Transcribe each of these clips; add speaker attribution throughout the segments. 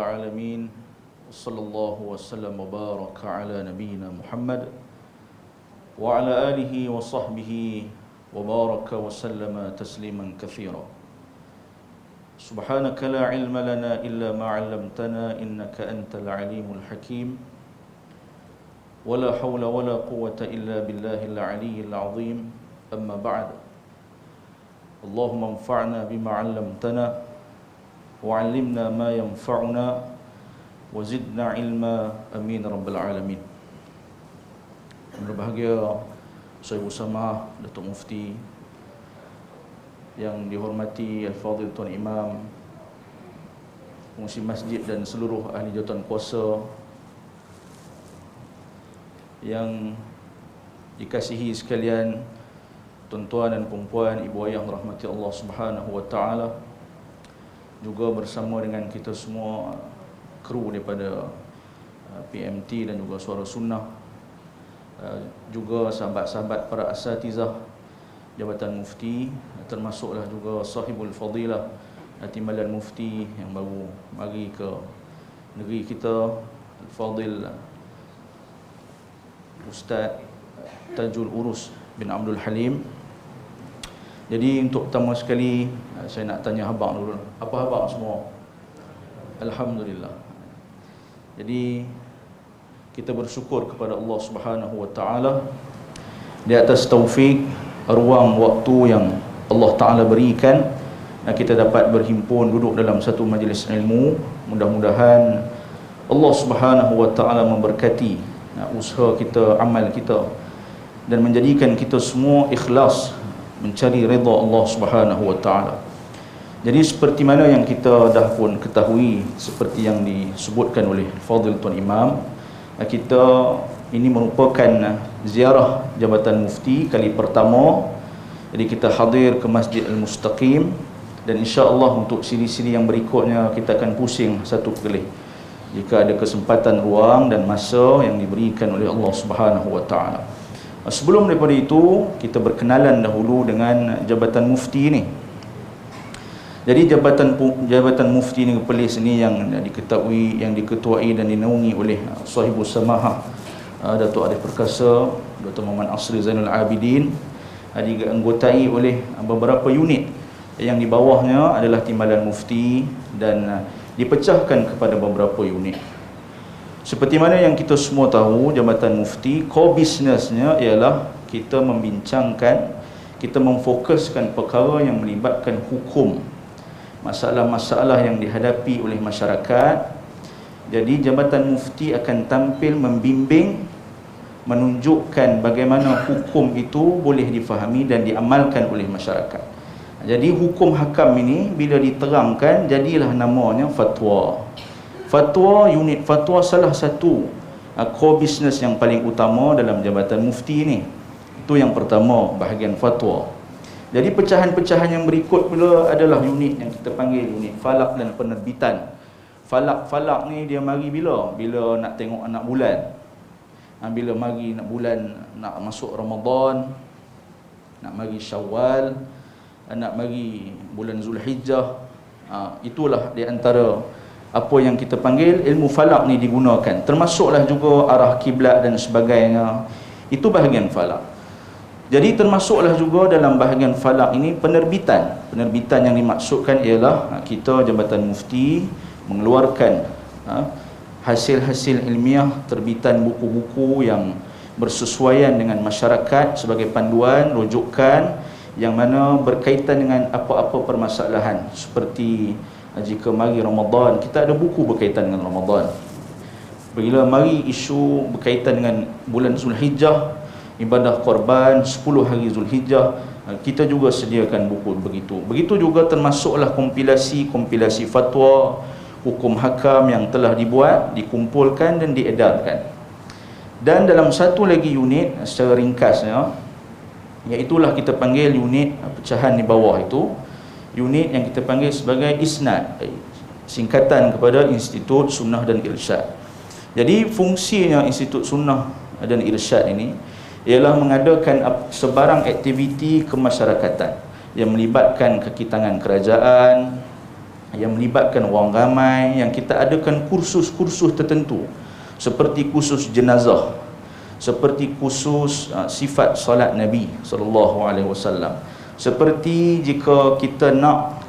Speaker 1: Alamin. Sallallahu wasallam wa baraka ala nabiyyina Muhammad wa ala alihi wa sahbihi wa baraka wa sallama tasliman katsira. Subhanaka la ilma lana illa ma 'allamtana innaka antal alimul hakim. Wala hawla wala quwwata illa billahil aliyyil azim. Amma ba'd. Allahumma anfa'na bima 'allamtana wa 'allimna ma yanfa'una wa zidna ilma, amin rabbal alamin. Yang berbahagia Syekh Usama Datuk Mufti, yang dihormati Al-Fadhil Tuan Imam, Pengurusi Masjid dan seluruh ahli jawatan kuasa, yang dikasihi sekalian, tuan-tuan dan puan-puan, ibu ayah rahmati Allah Subhanahu wa taala, juga bersama dengan kita semua kru daripada PMT dan juga Suara Sunnah, juga sahabat-sahabat para asatizah Jabatan Mufti, termasuklah juga sahibul fadilah Timbalan Mufti yang baru mari ke negeri kita, Al-Fadhil Ustaz Tajul Urus bin Abdul Halim. Jadi untuk pertama sekali saya nak tanya abang dulu. Apa abang semua? Alhamdulillah. Jadi kita bersyukur kepada Allah Subhanahu wa taala di atas taufik, ruang, waktu yang Allah taala berikan, kita dapat berhimpun duduk dalam satu majlis ilmu. Mudah-mudahan Allah Subhanahu wa taala memberkati usaha kita, amal kita, dan menjadikan kita semua ikhlas mencari redha Allah Subhanahu wa taala. Jadi seperti mana yang kita dah pun ketahui, seperti yang disebutkan oleh Fadhil Tuan Imam, kita ini merupakan ziarah Jabatan Mufti kali pertama. Jadi kita hadir ke Masjid Al-Mustaqim, dan insya-Allah untuk siri-siri yang berikutnya kita akan pusing satu kali jika ada kesempatan, ruang dan masa yang diberikan oleh Allah Subhanahu wa taala. Sebelum daripada itu, kita berkenalan dahulu dengan Jabatan Mufti ini. Jadi Jabatan Mufti Negeri Perlis ini yang diketahui, yang diketuai dan dinaungi oleh Sahibus Samahah Datuk Arif Perkasa, Dr. Muhammad Asri Zainul Abidin, dianggotai oleh beberapa unit yang di bawahnya adalah Timbalan Mufti, dan dipecahkan kepada beberapa unit. Seperti mana yang kita semua tahu, Jabatan Mufti core businessnya ialah kita membincangkan, kita memfokuskan perkara yang melibatkan hukum, masalah-masalah yang dihadapi oleh masyarakat. Jadi Jabatan Mufti akan tampil membimbing, menunjukkan bagaimana hukum itu boleh difahami dan diamalkan oleh masyarakat. Jadi hukum hakam ini bila diterangkan, jadilah namanya fatwa. Fatwa, unit fatwa salah satu core business yang paling utama dalam Jabatan Mufti ini. Itu yang pertama, bahagian fatwa. Jadi pecahan-pecahan yang berikut pula adalah unit yang kita panggil unit falak dan penerbitan. Falak ni dia mari bila? Bila nak tengok anak bulan. Bila mari nak bulan, nak masuk Ramadan, nak mari Syawal, nak mari bulan Zulhijjah. Itulah di antara apa yang kita panggil ilmu falak ni digunakan. Termasuklah juga arah kiblat dan sebagainya. Itu bahagian falak. Jadi termasuklah juga dalam bahagian falak ini penerbitan. Penerbitan yang dimaksudkan ialah kita Jabatan Mufti mengeluarkan hasil-hasil ilmiah, terbitan buku-buku yang bersesuaian dengan masyarakat sebagai panduan, rujukan yang mana berkaitan dengan apa-apa permasalahan. Seperti jika mari Ramadan, kita ada buku berkaitan dengan Ramadan. Bila mari isu berkaitan dengan bulan Zulhijjah, ibadah korban 10 hari Zulhijjah, kita juga sediakan buku begitu. Begitu juga termasuklah kompilasi fatwa, hukum hakam yang telah dibuat, dikumpulkan dan diedarkan. Dan dalam satu lagi unit secara ringkasnya, iaitulah kita panggil unit pecahan di bawah itu, unit yang kita panggil sebagai isnad, singkatan kepada Institut Sunnah dan Irsyad. Jadi fungsinya Institut Sunnah dan Irsyad ini ialah mengadakan sebarang aktiviti kemasyarakatan yang melibatkan kekitangan kerajaan, yang melibatkan orang ramai, yang kita adakan kursus-kursus tertentu seperti kursus jenazah, seperti kursus sifat solat Nabi SAW, seperti jika kita nak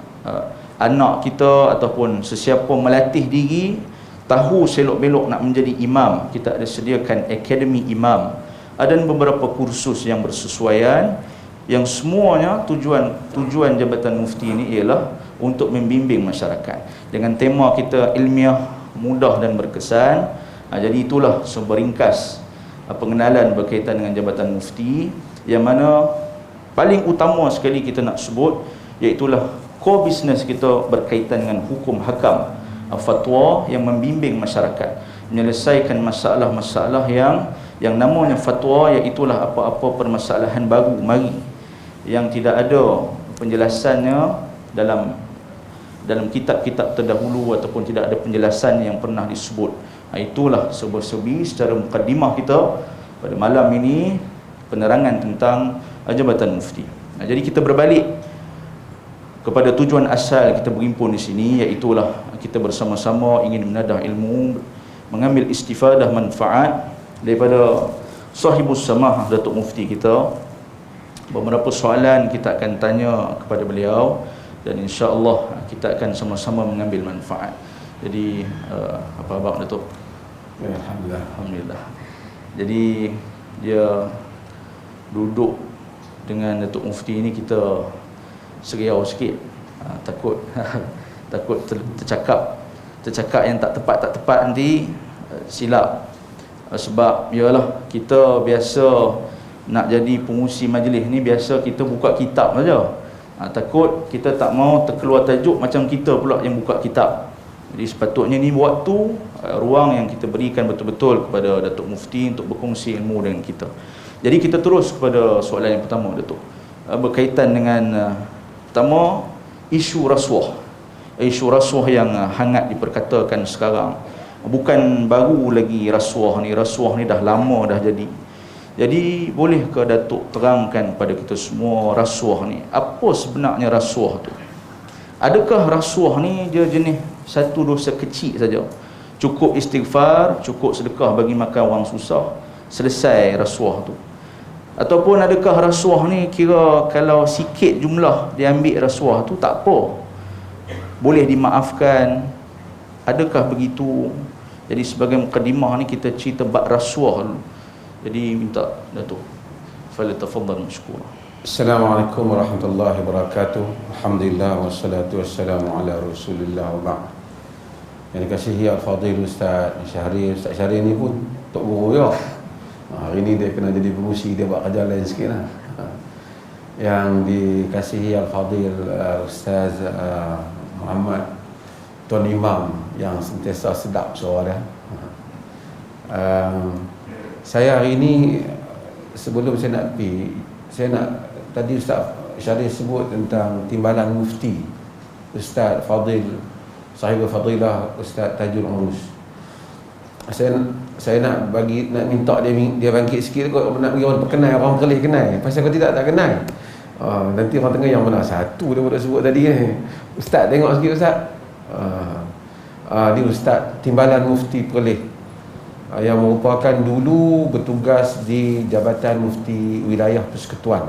Speaker 1: anak kita ataupun sesiapa melatih diri tahu selok-belok nak menjadi imam, kita ada sediakan akademi imam. Ada beberapa kursus yang bersesuaian, yang semuanya tujuan Jabatan Mufti ini ialah untuk membimbing masyarakat dengan tema kita ilmiah, mudah dan berkesan. Jadi itulah seberingkas pengenalan berkaitan dengan Jabatan Mufti, yang mana paling utama sekali kita nak sebut iaitulah core business kita berkaitan dengan hukum hakam, fatwa yang membimbing masyarakat menyelesaikan masalah-masalah yang namanya fatwa, iaitulah apa-apa permasalahan baru mari yang tidak ada penjelasannya dalam kitab-kitab terdahulu ataupun tidak ada penjelasan yang pernah disebut. Itulah serba-serbi secara mukadimah kita pada malam ini, penerangan tentang Jabatan Mufti. Jadi kita berbalik kepada tujuan asal kita berhimpun di sini, iaitulah kita bersama-sama ingin menadah ilmu, mengambil istifadah manfaat daripada sahibus samah Datuk Mufti kita. Beberapa soalan kita akan tanya kepada beliau dan insya-Allah kita akan sama-sama mengambil manfaat. Jadi apa abang Datuk?
Speaker 2: Ya, alhamdulillah.
Speaker 1: Jadi dia duduk dengan Datuk Mufti ini, kita seriau sikit, takut tercakap yang tak tepat nanti silap. Sebab yalah, kita biasa nak jadi pengurusi majlis ni biasa kita buka kitab saja. Takut kita tak mau terkeluar tajuk macam kita pula yang buka kitab. Jadi sepatutnya ni waktu ruang yang kita berikan betul-betul kepada Datuk Mufti untuk berkongsi ilmu dengan kita. Jadi kita terus kepada soalan yang pertama, Datuk, berkaitan dengan pertama isu rasuah. Isu rasuah yang hangat diperkatakan sekarang. Bukan baru lagi rasuah ni dah lama dah jadi. Jadi boleh ke Datuk terangkan pada kita semua rasuah ni, apa sebenarnya rasuah tu? Adakah rasuah ni dia jenis satu dosa kecil saja, cukup istighfar, cukup sedekah bagi makan orang susah, selesai rasuah tu? Ataupun adakah rasuah ni kira kalau sikit jumlah dia ambil rasuah tu tak apa, boleh dimaafkan? Adakah begitu? Jadi sebagai mukadimah ni kita cerita bab rasuah dulu. Jadi minta Datuk falyatafaddal mashkura.
Speaker 2: Assalamualaikum warahmatullahi wabarakatuh. Alhamdulillah wassalatu wassalamu ala Rasulillah wa ba'd. Yang dikasihi Al-Fadhil Ustaz Syahrir ni pun tok guru ya. Hari ni dia kena jadi pengurusi, dia buat kerja lain sikit lah. Yang dikasihi Al-Fadhil Ustaz Muhammad Tuan Imam yang sentiasa sedap suara dia. Saya hari ini, sebelum saya nak pergi, tadi Ustaz Syarif sebut tentang timbalan mufti, Ustaz Fadil, sahibul fadilah Ustaz Tajul Urus. Saya nak minta dia bangkit sikit kot, nak bagi orang perkenal, orang kelih kenal. Pasal kalau tidak tak kenal, nanti orang tengah yang mana satu dia boleh sebut tadi ni. Ustaz tengok sikit Ustaz. Dia Ustaz timbalan mufti Perlis, yang merupakan dulu bertugas di Jabatan Mufti Wilayah Persekutuan.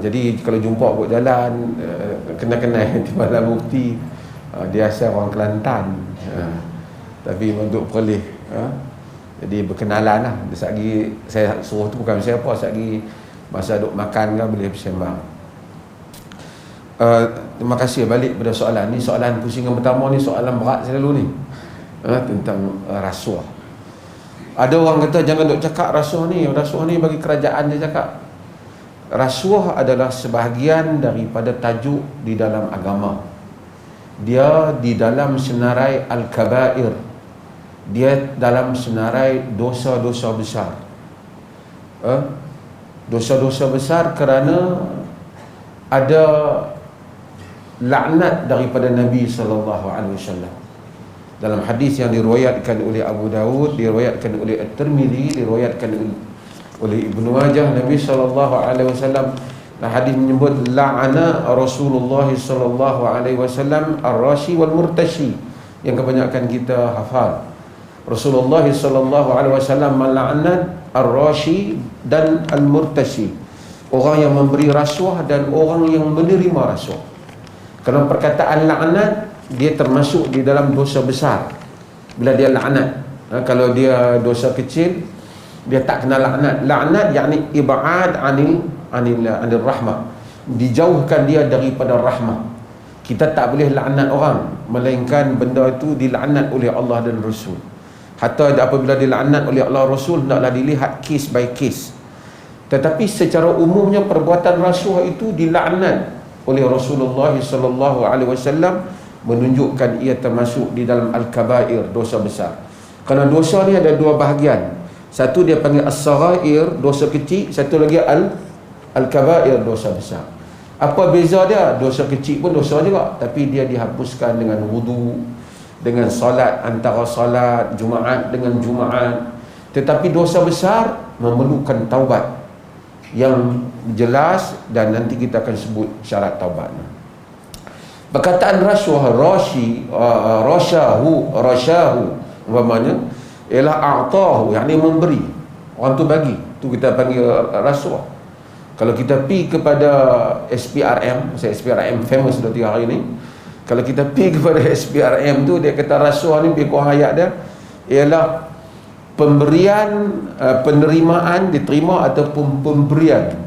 Speaker 2: Jadi kalau jumpa kat jalan, kenal timbalan mufti, dia asal orang Kelantan, tapi untuk Perlis. Jadi berkenalan lah. Sekali saya suruh tu bukan siapa, sekali masa duk makan kan boleh bersembang. Terima kasih. Balik pada soalan ni, soalan pusingan pertama ni soalan berat selalu ni, tentang rasuah. Ada orang kata jangan duk cakap rasuah ni bagi kerajaan dia cakap. Rasuah adalah sebahagian daripada tajuk di dalam agama. Dia di dalam senarai al-kabair, dia dalam senarai dosa-dosa besar. Dosa-dosa besar kerana ada laknat daripada Nabi SAW. Dalam hadis yang diriwayatkan oleh Abu Dawud, diriwayatkan oleh At-Tirmidzi, diriwayatkan oleh Ibnu Majah, Nabi SAW Hadis menyebut la'ana Rasulullah sallallahu alaihi wasallam ar-rashi wal murtashi, yang kebanyakan kita hafal. Rasulullah sallallahu alaihi wasallam melaknat ar-rashi dan al-murtashi, orang yang memberi rasuah dan orang yang menerima rasuah. Kerana perkataan laknat dia termasuk di dalam dosa besar bila dia laknat. Kalau dia dosa kecil dia tak kena laknat. Laknat yakni ibad anil rahmah, dijauhkan dia daripada rahmah. Kita tak boleh laknat orang, melainkan benda itu dilaknat oleh Allah dan Rasul. Hatta apabila dilaknat oleh Allah Rasul, hendaklah dilihat case by case. Tetapi secara umumnya perbuatan rasuah itu dilaknat oleh Rasulullah sallallahu alaihi wasallam, menunjukkan ia termasuk di dalam al-kabair, dosa besar. Kerana dosa ni ada dua bahagian. Satu dia panggil as-saghair, dosa kecil. Satu lagi al-kabair, dosa besar. Apa beza dia? Dosa kecil pun dosa juga, tapi dia dihapuskan dengan wudu, dengan salat, antara salat Jumaat dengan Jumaat. Tetapi dosa besar memerlukan taubat yang jelas, dan nanti kita akan sebut syarat taubatnya. Perkataan rasuah, rasyahu umpamanya ialah a'tahu, yakni memberi. Orang tu bagi, tu kita panggil rasuah. Kalau kita pi kepada SPRM, SPRM famous dah 3 hari ni. Kalau kita pi kepada SPRM tu, dia kata rasuah ni, lebih kurang ayat dia ialah pemberian, penerimaan, diterima ataupun pemberian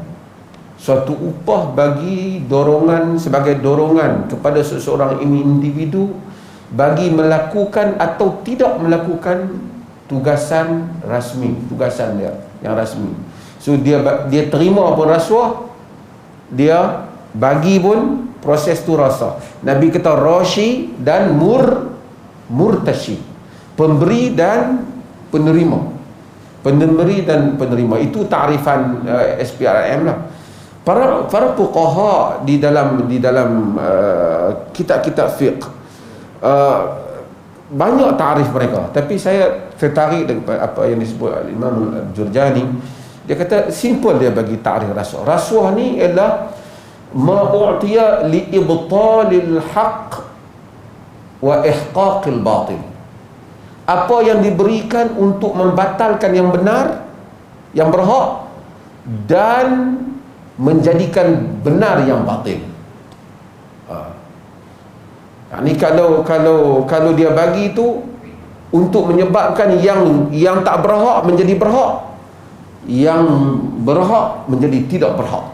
Speaker 2: suatu upah bagi dorongan, sebagai dorongan kepada seseorang individu bagi melakukan atau tidak melakukan tugasan rasmi, tugasan dia yang rasmi. So dia terima pun rasuah, dia bagi pun proses tu rasa. Nabi kata rashi dan murtashi, pemberi dan penerima. Pemberi dan penerima, itu takrifan SPRM lah. Para fuqaha di dalam kitab-kitab fiqh banyak takrif mereka, tapi saya tertarik dengan apa yang disebut Imam Jurjani. Dia kata simple, dia bagi takrif rasuah. Rasuah ni ialah ma'u'tiya li ibtalil haqq wa ihqaqil batil. Apa yang diberikan untuk membatalkan yang benar, yang berhak, dan menjadikan benar yang batil. Ini kalau dia bagi itu untuk menyebabkan yang tak berhak menjadi berhak, yang berhak menjadi tidak berhak.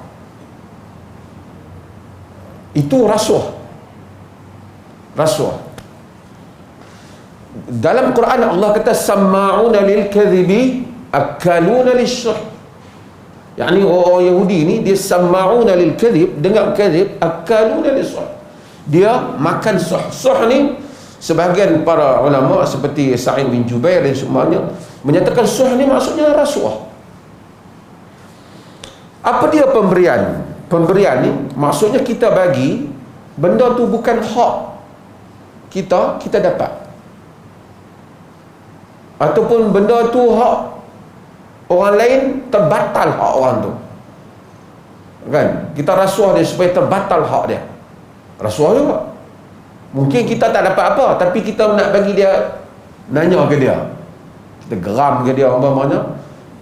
Speaker 2: Itu rasuah. Rasuah. Dalam Quran Allah kata samma'una lil kadhibi akaluna lisyuh. Yani orang Yahudi ni dia samma'una lil kadhib, dengar kadhib, akaluna lisyuh. Dia makan suh. Suh ni sebahagian para ulama seperti Sa'id bin Jubair dan semuanya menyatakan suh ni maksudnya rasuah. Apa dia pemberian? Pemberian ni maksudnya kita bagi benda tu bukan hak kita dapat, ataupun benda tu hak orang lain, terbatal hak orang tu, kan? Kita rasuah dia supaya terbatal hak dia, rasuah juga. Mungkin kita tak dapat apa, tapi kita nak bagi dia, nanya ke dia, kita geram ke dia, umpamanya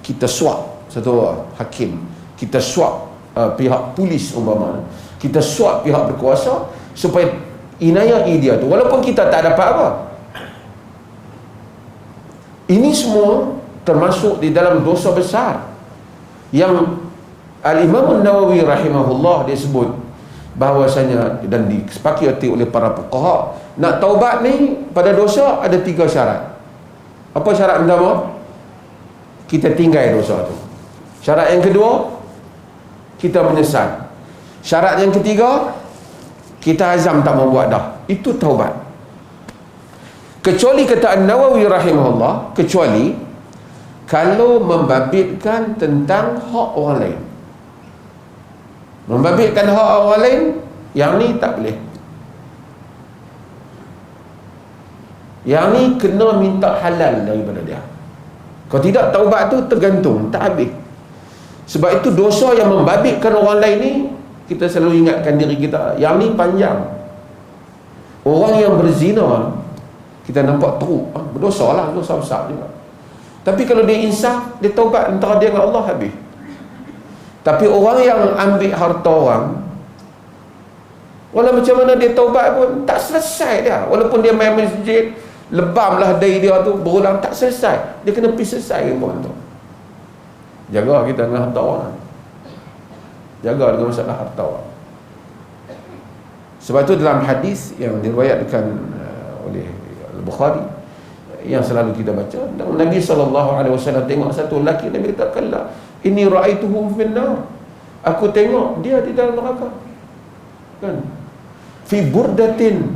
Speaker 2: kita suap satu hakim, kita suap pihak polis umpamanya, kita suap pihak berkuasa supaya inayai dia tu, walaupun kita tak dapat apa. Ini semua termasuk di dalam dosa besar yang Al-Imam An-Nawawi rahimahullah dia sebut bahawasanya, dan disepakati oleh para fuqaha, nak taubat ni pada dosa ada 3 syarat. Apa syarat pertama? Kita tinggal dosa tu. Syarat yang kedua, kita menyesal. Syarat yang ketiga, kita azam tak mau buat dah. Itu taubat. Kecuali kata An-Nawawi rahimahullah, kecuali kalau membabitkan tentang hak orang lain. Membabitkan hak orang lain, yang ni tak boleh. Yang ni kena minta halal daripada dia. Kalau tidak, taubat tu tergantung, tak habis. Sebab itu dosa yang membabitkan orang lain ni, kita selalu ingatkan diri kita, yang ni panjang. Orang yang berzina, kita nampak teruk, berdosa lah, dosa besar juga. Tapi kalau dia insaf, dia taubat antara dia dengan Allah, habis. Tapi orang yang ambil harta orang, walau macam mana dia taubat pun tak selesai dia. Walaupun dia main masjid, lebamlah dari dia tu berulang, tak selesai. Dia kena pergi selesai orang tu. Jaga kita dengan harta orang. Jaga dengan masalah harta orang. Sebab itu dalam hadis yang diriwayatkan oleh Al-Bukhari yang selalu kita baca, Nabi SAW tengok satu lelaki, Nabi kata, "Kalla inni ra'aituhu finnar." Aku tengok dia di dalam neraka. Kan? Fi burdatin.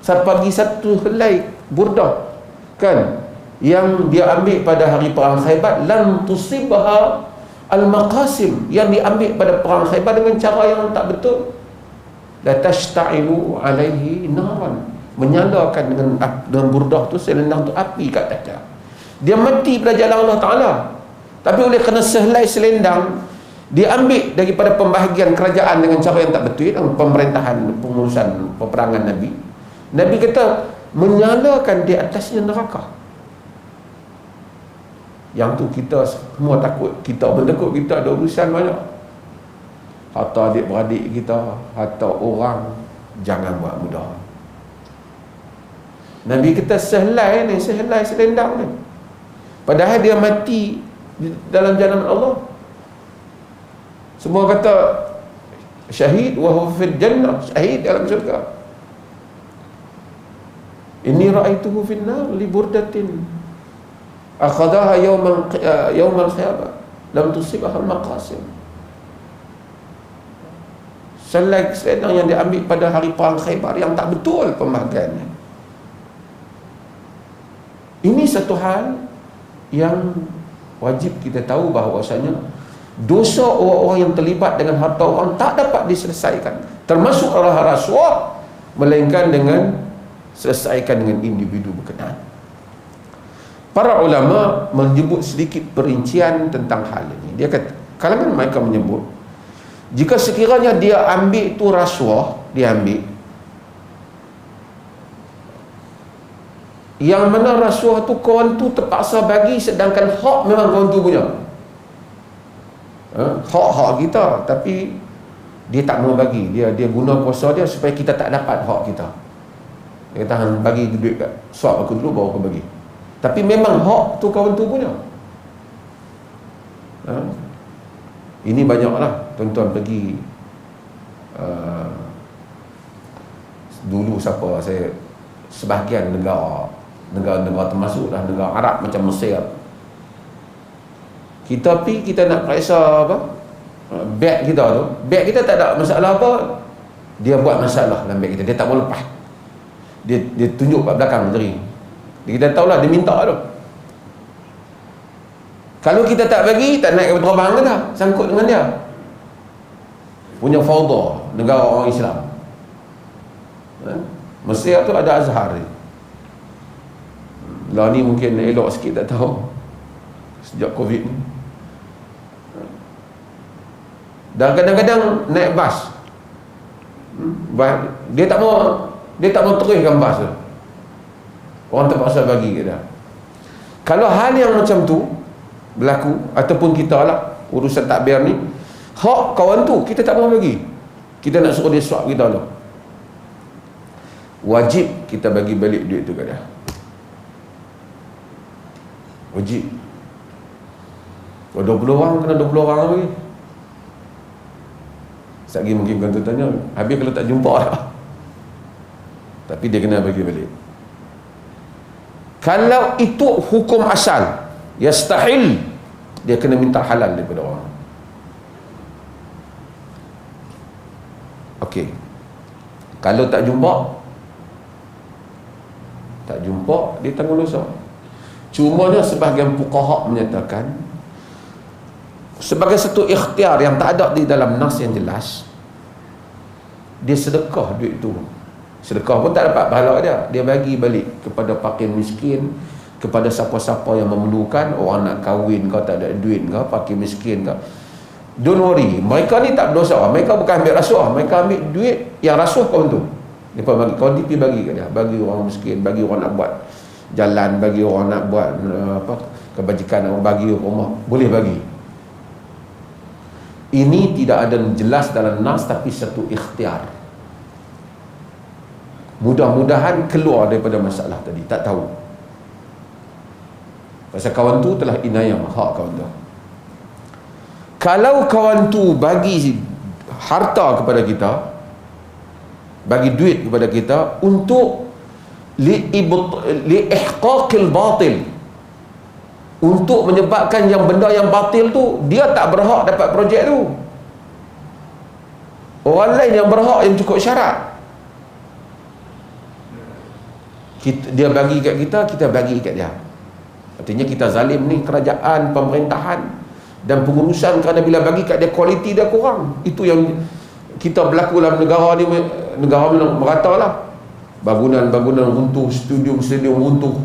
Speaker 2: Pagi satu helai burdah. Kan? Yang dia ambil pada hari perang Khaybar, lam tusibha al-maqasim, yang diambil pada perang Khaybar dengan cara yang tak betul. La tashta'ilu alaihi naran, menyalakan dengan burdah tu, selendang tu api kat atas dia. Dia mati pada jalan Allah Ta'ala. Tapi oleh kerana sehelai selendang diambil daripada pembahagian kerajaan dengan cara yang tak betul, dengan pemerintahan, pengurusan peperangan Nabi, Nabi kata menyalakan di atasnya neraka. Yang tu kita semua takut. Kita bertakut, kita ada urusan banyak. Harta adik-beradik kita, harta orang, jangan buat mudah. Nabi kita sehelai ni, sehelai selendang ni, padahal dia mati dalam jalan Allah. Semua kata syahid wa huwa fil jannah, syahid dalam syurga. Inni ra'aituhu fin nar li burdatin akhadaha yawmal khiyabah lam tusibha al-maqasim. Selendang yang diambil pada hari perang Khaybar yang tak betul pembahagiannya. Ini satu hal yang wajib kita tahu, bahawasanya dosa orang-orang yang terlibat dengan harta orang tak dapat diselesaikan, termasuk rasuah, melainkan dengan selesaikan dengan individu berkenaan. Para ulama menyebut sedikit perincian tentang hal ini. Dia kata, kalangan mereka menyebut, jika sekiranya dia ambil tu rasuah, dia ambil, yang mana rasuah tu kawan tu terpaksa bagi, sedangkan hak memang kawan tu punya, hak kita, tapi dia tak mau bagi, dia guna kuasa dia supaya kita tak dapat hak kita. Dia kata, bagi duit kat suap aku dulu, baru aku bagi. Tapi memang hak tu kawan tu punya. Ini banyaklah tuan-tuan pergi dulu siapa, saya sebahagian negara termasuklah negara Arab macam Mesir, kita pergi, kita nak periksa apa, beg kita tu, beg kita tak ada masalah apa, dia buat masalah dalam beg kita, dia tak boleh lepas, dia tunjuk kat belakang jari, kita tahulah dia minta tu. Kalau kita tak bagi, tak naik kapal terbang ke tak, sangkut dengan dia. Punya fauda negara orang Islam. Mesir tu ada Azhar ni. Lah ni mungkin elok sikit, tak tahu sejak Covid ni. Dan kadang-kadang naik bas, dia tak mau teruskan bas tu, orang terpaksa bagi ke dia. Kalau hal yang macam tu berlaku, ataupun kita lah urusan takbir ni, hak kawan tu kita tak mau bagi, kita nak suruh dia swap kita tu, wajib kita bagi balik duit tu kat dia. Wajib. Kalau 20 orang, kena 20 orang lagi. Sekali mungkin kan tu tanya, habis kalau tak jumpa lah, tapi dia kena bagi balik. Kalau itu hukum asal, yastahil, dia kena minta halal daripada orang. Okey. Kalau tak jumpa, dia tanggung dosa. Cumanya sebahagian fuqaha menyatakan, sebagai satu ikhtiar yang tak ada di dalam nas yang jelas, dia sedekah duit tu. Sedekah pun tak dapat pahala dia, dia bagi balik kepada fakir miskin, kepada siapa-siapa yang memerlukan, orang nak kahwin kau tak ada duit kau, fakir miskin kau, don't worry, mereka ni tak berdosa. Mereka bukan ambil rasuah, mereka ambil duit yang rasuah kau tu. Mereka bagi, kau pergi bagi kat dia, bagi orang miskin, bagi orang nak buat jalan, bagi orang nak buat kebajikan, orang bagi rumah, boleh bagi. Ini tidak ada jelas dalam nas, tapi satu ikhtiar. Mudah-mudahan keluar daripada masalah tadi, tak tahu. Pasal kawan tu telah inayah hak kawan tu. Kalau kawan tu bagi harta kepada kita, bagi duit kepada kita untuk liihqaqil batil, untuk menyebabkan yang benda yang batil tu, dia tak berhak dapat projek tu. Orang lain yang berhak, yang cukup syarat. Dia bagi kat kita, kita bagi kat dia. Artinya kita zalim ni kerajaan, pemerintahan dan pengurusan, kerana bila bagi kat dia kualiti dia kurang. Itu yang kita berlaku dalam negara ni, negara merata lah. Bangunan-bangunan runtuh, stadium-stadium runtuh.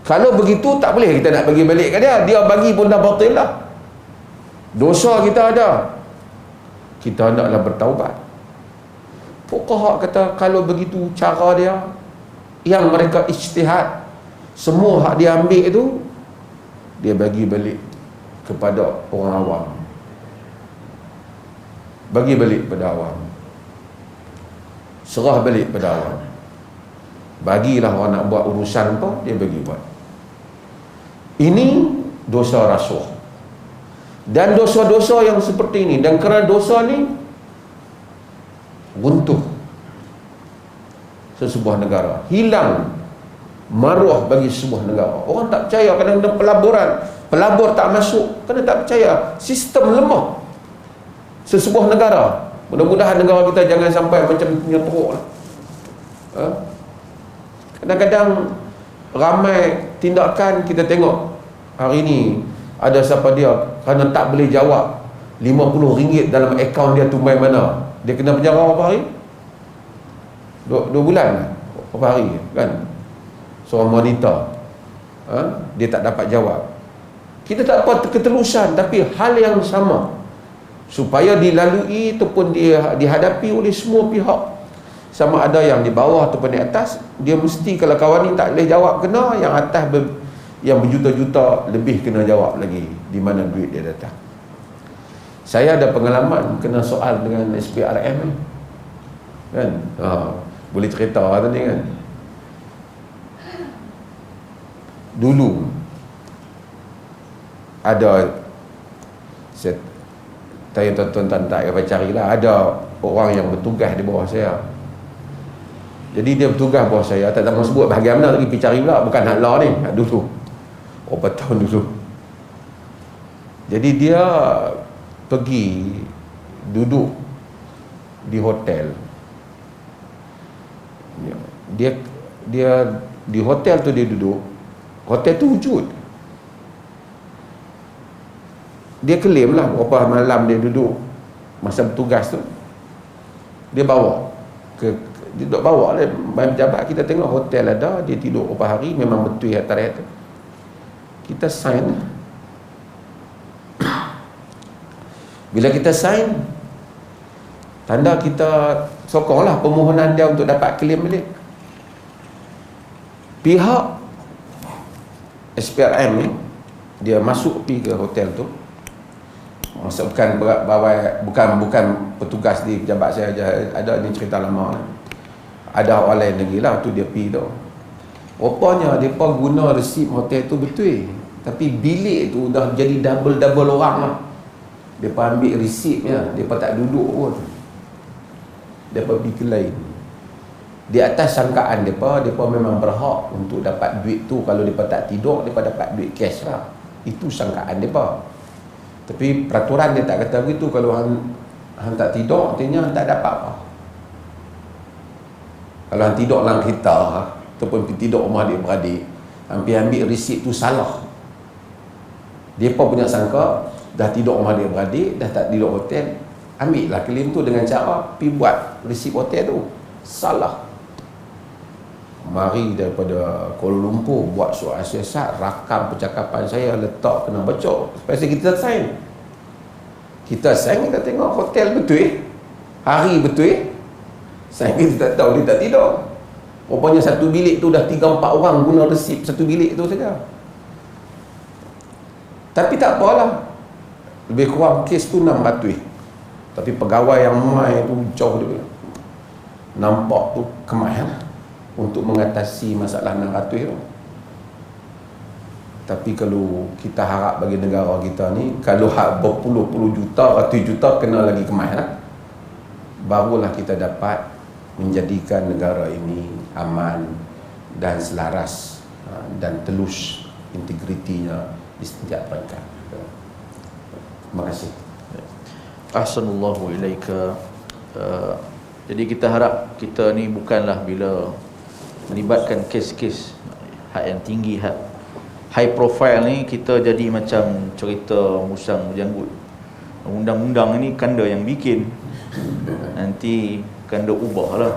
Speaker 2: Kalau begitu tak boleh kita nak bagi balik kat dia. Dia bagi pun dah batil dah. Dosa kita ada. Kita hendaklah bertaubat. Fuqaha kata kalau begitu cara dia, yang mereka ijtihad, semua hak dia ambil tu, dia bagi balik kepada orang awam. Bagi balik pada awam. Serah balik pada awam. Bagilah orang nak buat urusan apa, dia bagi buat. Ini dosa rasuah. Dan dosa-dosa yang seperti ini, dan kerana dosa ni runtuh sesebuah negara, hilang maruah bagi sebuah negara. Orang tak percaya, kadang-kadang pelaburan, pelabur tak masuk kerana tak percaya, sistem lemah sesebuah negara. Mudah-mudahan negara kita jangan sampai macam punya teruk lah. Kadang-kadang ramai tindakan kita tengok. Hari ni ada siapa dia, kerana tak boleh jawab RM50 dalam akaun dia tumbai mana, dia kena penjara berapa hari? 2 bulan berapa hari kan? Seorang wanita, dia tak dapat jawab. Kita tak apa keterusan, tapi hal yang sama supaya dilalui ataupun dihadapi oleh semua pihak, sama ada yang di bawah ataupun di atas. Dia mesti, kalau kawan ni tak boleh jawab kena, yang atas yang berjuta-juta lebih kena jawab lagi di mana duit dia datang. Saya ada pengalaman kena soal dengan SPRM kan. Boleh cerita tadi kan. Dulu ada, saya tuan-tuan tak payah carilah, ada orang yang bertugas di bawah saya. Jadi dia bertugas bawah saya, tak tahu sebut bahagian mana lagi, pergi cari pula, bukan hak law ni, hak dulu, berapa tahun dulu. Jadi dia pergi duduk di hotel. Dia di hotel tu, dia duduk, hotel tu wujud. Dia claim lah berapa malam dia duduk masa bertugas tu. Dia bawa dia duduk bawa lah pejabat. Kita tengok hotel ada, dia tidur berapa hari, memang betul atas tu. Kita sign lah. Bila kita sign, tanda kita sokonglah permohonan dia untuk dapat claim balik. Pihak SPRM ni, dia masuk pergi ke hotel tu. Maksud bukan petugas di pejabat saya aja, ada ni cerita lama lah. Ada orang lain lagi lah, tu dia pergi tu. Rupanya mereka guna resip hotel tu betul, tapi bilik tu dah jadi double orang lah. Mereka ambil resipnya, mereka tak duduk pun, mereka pergi ke lain. Di atas sangkaan mereka memang berhak untuk dapat duit tu. Kalau mereka tak tidur, mereka dapat duit cash lah. Itu sangkaan mereka. Tapi peraturan dia tak kata begitu. Kalau hang tak tidur, artinya hang tak dapat apa. Kalau hang tidur dalam kereta ataupun tidur rumah adik-beradik, hampir ambil resip tu salah. Dia pun punya sangka dah tidur rumah adik-beradik, dah tak tidur hotel, ambil lah claim tu dengan cara pergi buat resip hotel tu. Salah. mari daripada Kuala Lumpur buat surat siasat, rakam percakapan saya, letak kena baca. Pasal kita sign. Kita sign, kita tengok hotel betul, hari betul. Sign kita tak tahu dia tak tidur. Rupanya satu bilik tu dah 3-4 orang guna resip satu bilik tu saja. Tapi tak apalah. Lebih kurang kes tu 600. Tapi pegawai yang mai tu jauh dia. Nampak tu kemai lah untuk mengatasi masalah 600 tu. Tapi kalau kita harap bagi negara kita ni, kalau hak berpuluh-puluh juta, ratus juta kena lagi kemai lah, barulah kita dapat menjadikan negara ini aman dan selaras dan telus integritinya di setiap peringkat. Terima kasih.
Speaker 1: Ahsanallahu ilaika. Jadi kita harap kita ni bukanlah bila melibatkan kes-kes hak yang tinggi, hak high profile ni, kita jadi macam cerita musang berjanggut. Undang-undang ni kanda yang bikin, nanti kanda ubah lah.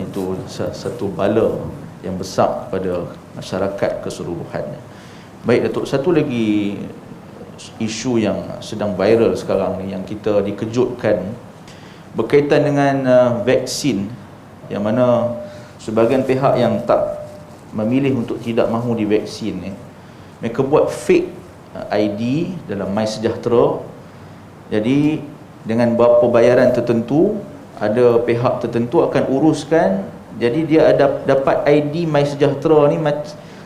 Speaker 1: Itu satu bala yang besar pada masyarakat keseluruhannya. Baik Datuk, satu lagi isu yang sedang viral sekarang ni yang kita dikejutkan berkaitan dengan vaksin, yang mana sebahagian pihak yang tak memilih untuk tidak mahu divaksin ni, mereka buat fake ID dalam MySejahtera. Jadi dengan berapa bayaran tertentu, ada pihak tertentu akan uruskan, jadi dia ada dapat ID MySejahtera ni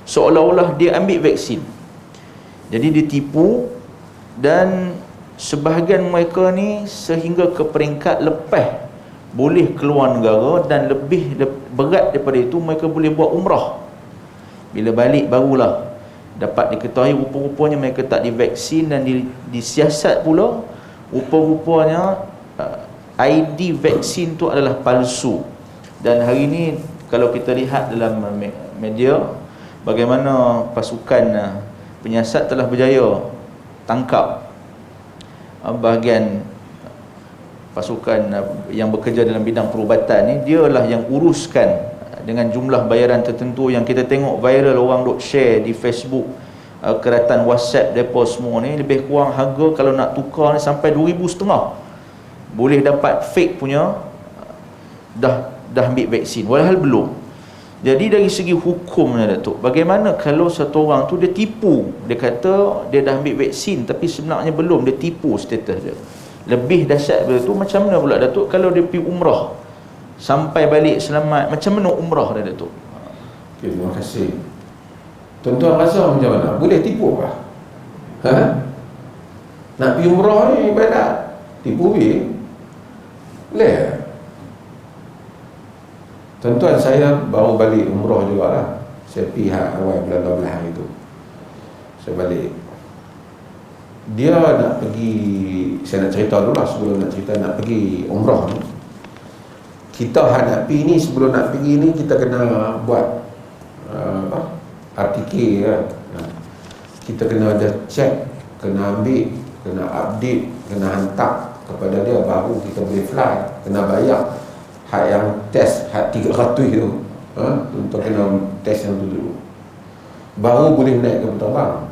Speaker 1: seolah-olah dia ambil vaksin. Jadi dia tipu, dan sebahagian mereka ni sehingga ke peringkat lepas boleh keluar negara, dan lebih berat daripada itu, mereka boleh buat umrah. Bila balik barulah dapat diketahui rupa-rupanya mereka tak divaksin, dan disiasat pula rupa-rupanya ID vaksin tu adalah palsu. Dan hari ini kalau kita lihat dalam media, bagaimana pasukan penyiasat telah berjaya tangkap bahagian pasukan yang bekerja dalam bidang perubatan ni. Dialah yang uruskan dengan jumlah bayaran tertentu yang kita tengok viral, orang duk share di Facebook, keratan WhatsApp depa semua ni. Lebih kurang harga kalau nak tukar ni sampai 2,500 boleh dapat fake punya dah ambil vaksin, walhal belum. Jadi dari segi hukumnya Datuk, bagaimana kalau satu orang tu dia tipu, dia kata dia dah ambil vaksin tapi sebenarnya belum, dia tipu status dia. Lebih dahsyat daripada tu, macam mana pula Datuk kalau dia pergi umrah sampai balik selamat, macam mana umrah dia Datuk?
Speaker 2: Okay, terima kasih. Tuan-tuan rasa macam mana? Boleh tipu apa? Nak pergi umrah ni ibadat, tipu pergi? Boleh. Tuan-tuan, saya baru balik umrah jugalah. Saya pergi awal bulan 12 hari tu, saya balik. Dia nak pergi, saya nak cerita dulu lah sebelum nak cerita nak pergi umrah ni. Kita hadapi ni, sebelum nak pergi ni kita kena buat RTK kan. Kita kena ada check, kena ambil, kena update, kena hantar kepada dia, baru kita boleh fly. Kena bayar hak yang test, hak 300 tu, untuk kena test yang tu dulu, baru boleh naik ke peterbang.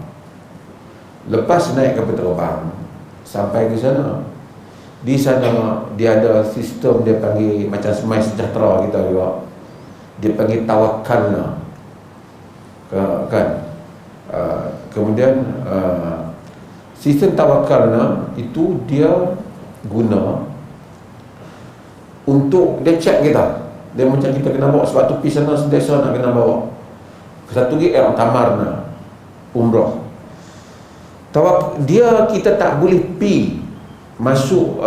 Speaker 2: Lepas naik ke peterbang sampai ke sana, di sana dia ada sistem, dia panggil macam MySejahtera kita juga, dia panggil tawakalna kan. Kemudian sistem tawakalna itu dia guna untuk dia check kita. Dia macam kita kena bawa, sebab tu pergi sana sentiasa nak kena bawa. Satu lagi tamarna umrah. Dia kita tak boleh pi masuk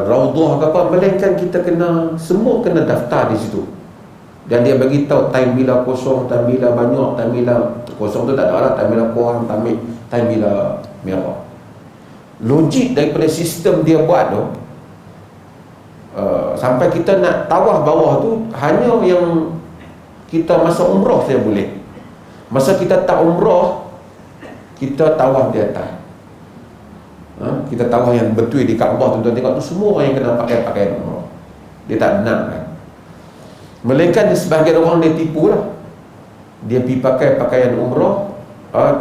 Speaker 2: raudhah ke apa, melainkan kita kena, semua kena daftar di situ. Dan dia bagi tahu time bila kosong, time bila banyak, time bila kosong tu tak ada lah, time bila kurang, time bila merah. Logik daripada sistem dia buat tu, sampai kita nak tawaf bawah tu, hanya yang kita masa umrah saya boleh. Masa kita tak umrah, kita tawaf di atas. Kita tawaf yang betul di Kaabah, tuan-tuan tengok tu, semua orang yang kena pakai pakaian umrah. Dia tak benar kan. Melainkan sebahagian orang dia tipu lah. Dia pergi pakai pakaian umrah,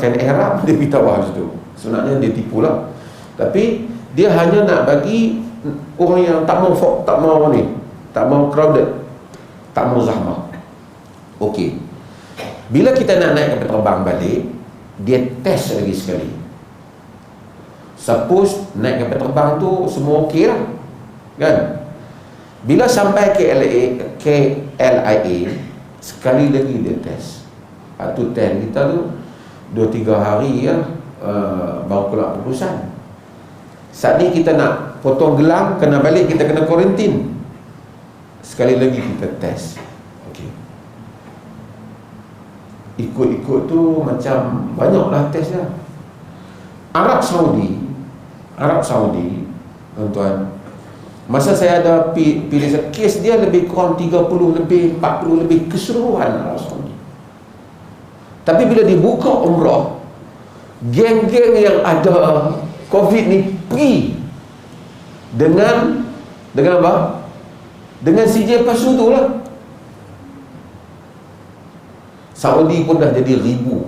Speaker 2: kain ihram, dia pergi tawaf situ. Sebenarnya dia tipu lah. Tapi dia hanya nak bagi orang yang tak mau ni, tak mau crowded, tak mau zahmah. Okey. Bila kita nak naik kapal terbang balik, dia test lagi sekali. Suppose naik kapal terbang tu semua okey lah, kan? Bila sampai KLIA, sekali lagi dia test. Tu test kita tu 2-3 hari ya, baru keluar keputusan. Saat ni kita nak potong gelang, kena balik, kita kena kuarantin. Sekali lagi kita test. Okey. Ikut-ikut tu macam banyaklah test dia. Arab Saudi, tuan-tuan, masa saya ada pilih kes dia lebih kurang 30 lebih 40 lebih keseluruhan Arab Saudi. Tapi bila dibuka umrah, geng-geng yang ada COVID ni pergi dengan apa? Dengan CJ Pasu tu lah. Saudi pun dah jadi ribu.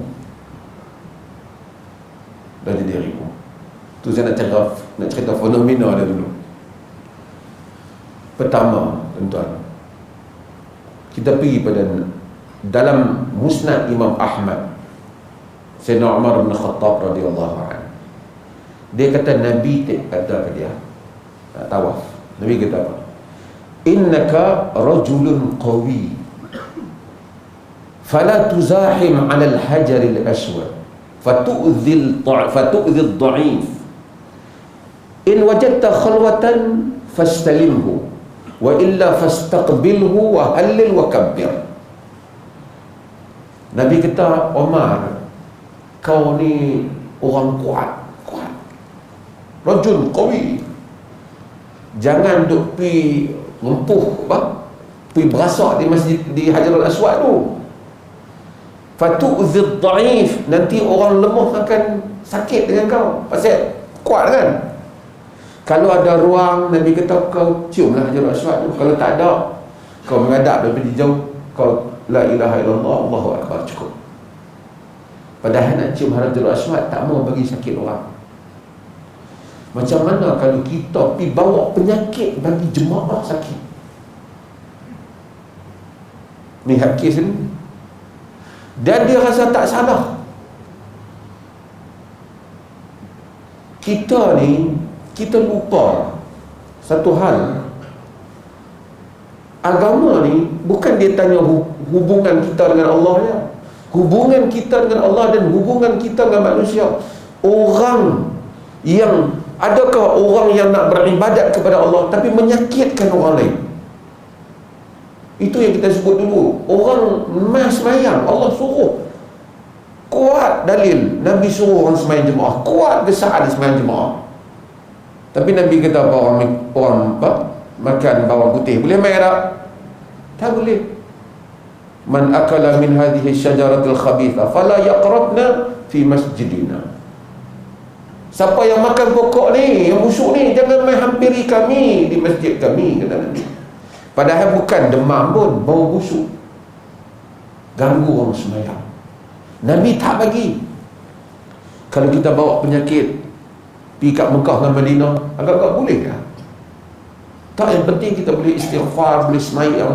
Speaker 2: Tu saya nak cerita fenomena dia dulu. Pertama, tuan-tuan, kita pergi pada dalam Musnad Imam Ahmad, Sayyidina Umar bin Khattab radhiyallahu anhu. Dia kata Nabi kata ke dia tawaf. Nabi kata apa? Innaka rajulun qawi fala tuzahim 'ala al-hajar al-aswad fatu'dhi ad-dha'if in wajadta khalwatan fastalimhu wa illa fastaqbilhu wa hallil wa kabbir. Nabi kata, Omar, kau ni orang kuat. Rajul qawi. Jangan duk pi lumpuh pi berasak di masjid di Hajarul Aswad tu. Fatu'dhi ad-dha'if, nanti orang lemah akan sakit dengan kau. Pasal kuat kan? Kalau ada ruang, Nabi kata kau ciumlah Hajarul Aswad tu. Kalau tak ada, kau menghadap daripada jauh, kau la ilaha illallah, Allahu akbar, cukup. Padahal nak cium Hajarul Aswad tak mau bagi sakit orang. Macam mana kalau kita pergi bawa penyakit bagi jemaah sakit? Ni hadis ni. Dan dia rasa tak salah. Kita ni, kita lupa satu hal. Agama ni bukan dia tanya hubungan kita dengan Allah ya. Hubungan kita dengan Allah dan hubungan kita dengan manusia. Orang yang, adakah orang yang nak beribadat kepada Allah tapi menyakitkan orang lain? Itu yang kita sebut dulu. Orang sembahyang, Allah suruh. Kuat dalil, Nabi suruh orang sembahyang jemaah. Kuat besar ada sembahyang jemaah. Tapi Nabi kata apa, orang makan bawang putih boleh main tak? Tak boleh. Man akala min hadhihi syajaratil khabitha fala yaqrabna fi masjidina. Siapa yang makan pokok ni, yang busuk ni, jangan main hampiri kami di masjid kami, kata Nabi. Padahal bukan demam pun, bau busuk, ganggu orang sembahyang. Nabi tak bagi. Kalau kita bawa penyakit pergi kat Mekah dan Madinah, agak-agak boleh ke? Tak, yang penting kita boleh istighfar, boleh sembahyang,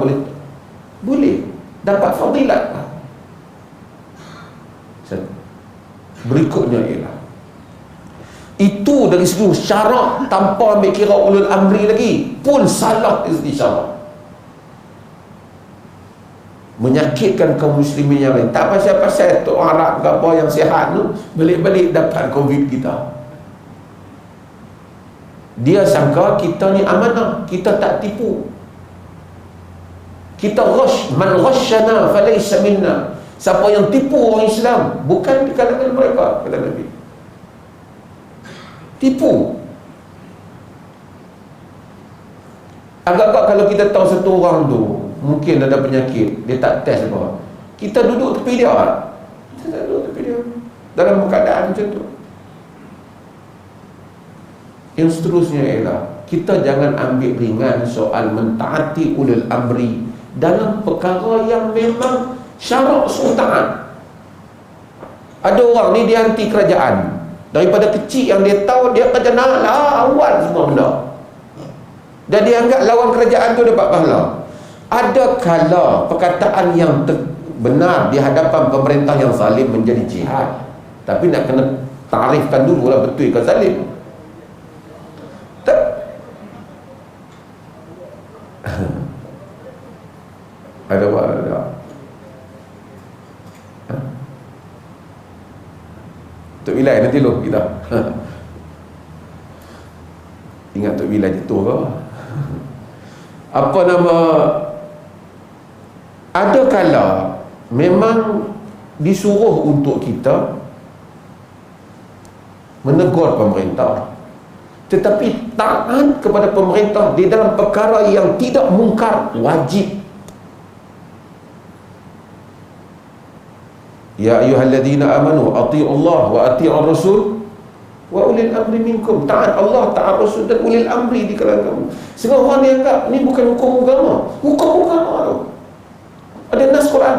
Speaker 2: boleh dapat fadilat. Berikutnya ialah itu dari segi syarak tanpa ambil kira ulul amri lagi pun salah dari segi syarak. Menyakitkan kaum muslimin yang lain. Tak pasal-pasal tu Arab ke apa yang sihat tu balik-balik dapat COVID kita. Dia sangka kita ni amanah, kita tak tipu. Kita man ghashana falaysa minna. Siapa yang tipu orang Islam bukan di kalangan mereka, kata Nabi. Tipu. Agak-agak kalau kita tahu satu orang tu mungkin ada penyakit, dia tak test apa, kita duduk tepi dia. Kita tak duduk tepi dia dalam keadaan macam tu. Yang seterusnya ialah kita jangan ambil ringan soal mentaati ulul amri dalam perkara yang memang syarak suruh taat. Ada orang ni dia anti kerajaan. Daripada kecil yang dia tahu dia kerja nak lawan semua benda. Dan dia anggap lawan kerajaan tu dapat pahala. Ada kala perkataan yang benar di hadapan pemerintah yang zalim menjadi jihad. Tapi nak kena tarifkan dulu lah betul ke zalim. Ada apa? Ada. Tok Bilal nanti lu kita. Ingat Tok Bilal jatuh ke? Apa nama? Ada kala memang disuruh untuk kita menegur pemerintah, tetapi taat kepada pemerintah di dalam perkara yang tidak mungkar wajib. Ya ayyuhalladzina amanu athi'u Allah wa athi'ur rasul wa ulil amri minkum. Taat Allah, taat Rasul dan ulil amri di kalangan kamu. Sebab orang dia anggap ni bukan hukum agama. Hukum agama tu ada nas Quran.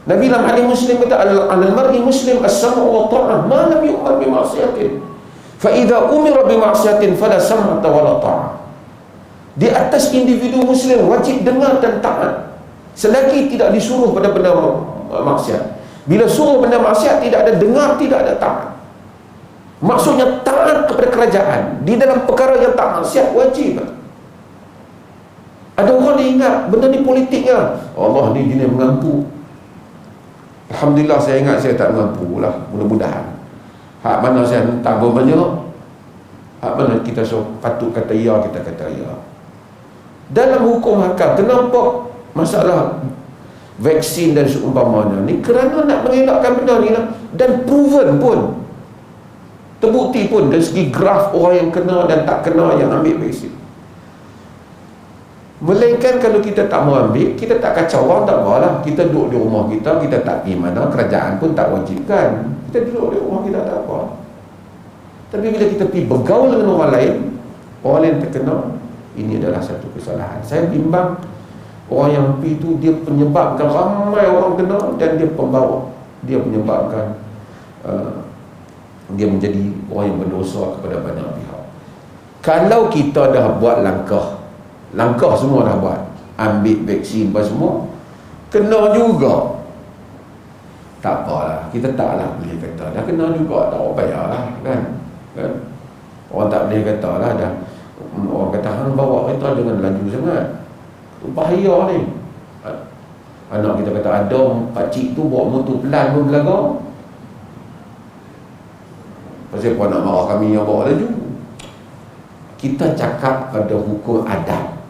Speaker 2: Nabi dalam hadis Muslim kata al mar'i muslim as-sam'u wa ta'ah ma lam yu'mar bi ma'siyatin. Fa idza umira bi ma'siyatin fala sam'ata wa la ta'ah. Di atas individu muslim wajib dengar dan taat selagi tidak disuruh pada benda maksiat. Bila suruh benda maksiat tidak ada dengar, tidak ada taat. Maksudnya taat kepada kerajaan di dalam perkara yang tak maksiat wajib. Ada orang yang ingat benda ni politiknya. Allah ni jenis mengampu. Alhamdulillah saya ingat saya tak mengampu lah. Mudah-mudahan hak mana saya hentak banyak, hak mana kita patut kata ya, kita kata ya. Dalam hukum hakam, kenapa masalah vaksin dan seumpamanya ni? Kerana nak mengelakkan benda ni lah. Dan proven pun, terbukti pun dari segi graf orang yang kena dan tak kena yang ambil vaksin. Melainkan kalau kita tak mau ambil, kita tak kacau orang, tak apalah. Kita duduk di rumah kita, kita tak pergi mana, kerajaan pun tak wajibkan. Kita duduk di rumah kita, tak apa. Tapi bila kita pergi bergaul dengan orang lain, orang lain terkena, ini adalah satu kesalahan. Saya bimbang orang yang pergi itu dia penyebabkan ramai orang kena, dan dia pembawa, dia menyebabkan dia menjadi orang yang berdosa kepada banyak pihak. Kalau kita dah buat langkah semua dah buat, ambil vaksin apa semua, kena juga, tak apalah, kita taklah boleh kata dah kena juga, tak payahlah kan. Orang tak boleh kata lah dah. Orang kata hang bawa kereta dengan laju sangat, tu bahaya ni. Anak kita kata ada pakcik tu bawa motor pelan pun belagak. Pasal apa nak marah kami yang bawa laju? Kita cakap pada hukum adat.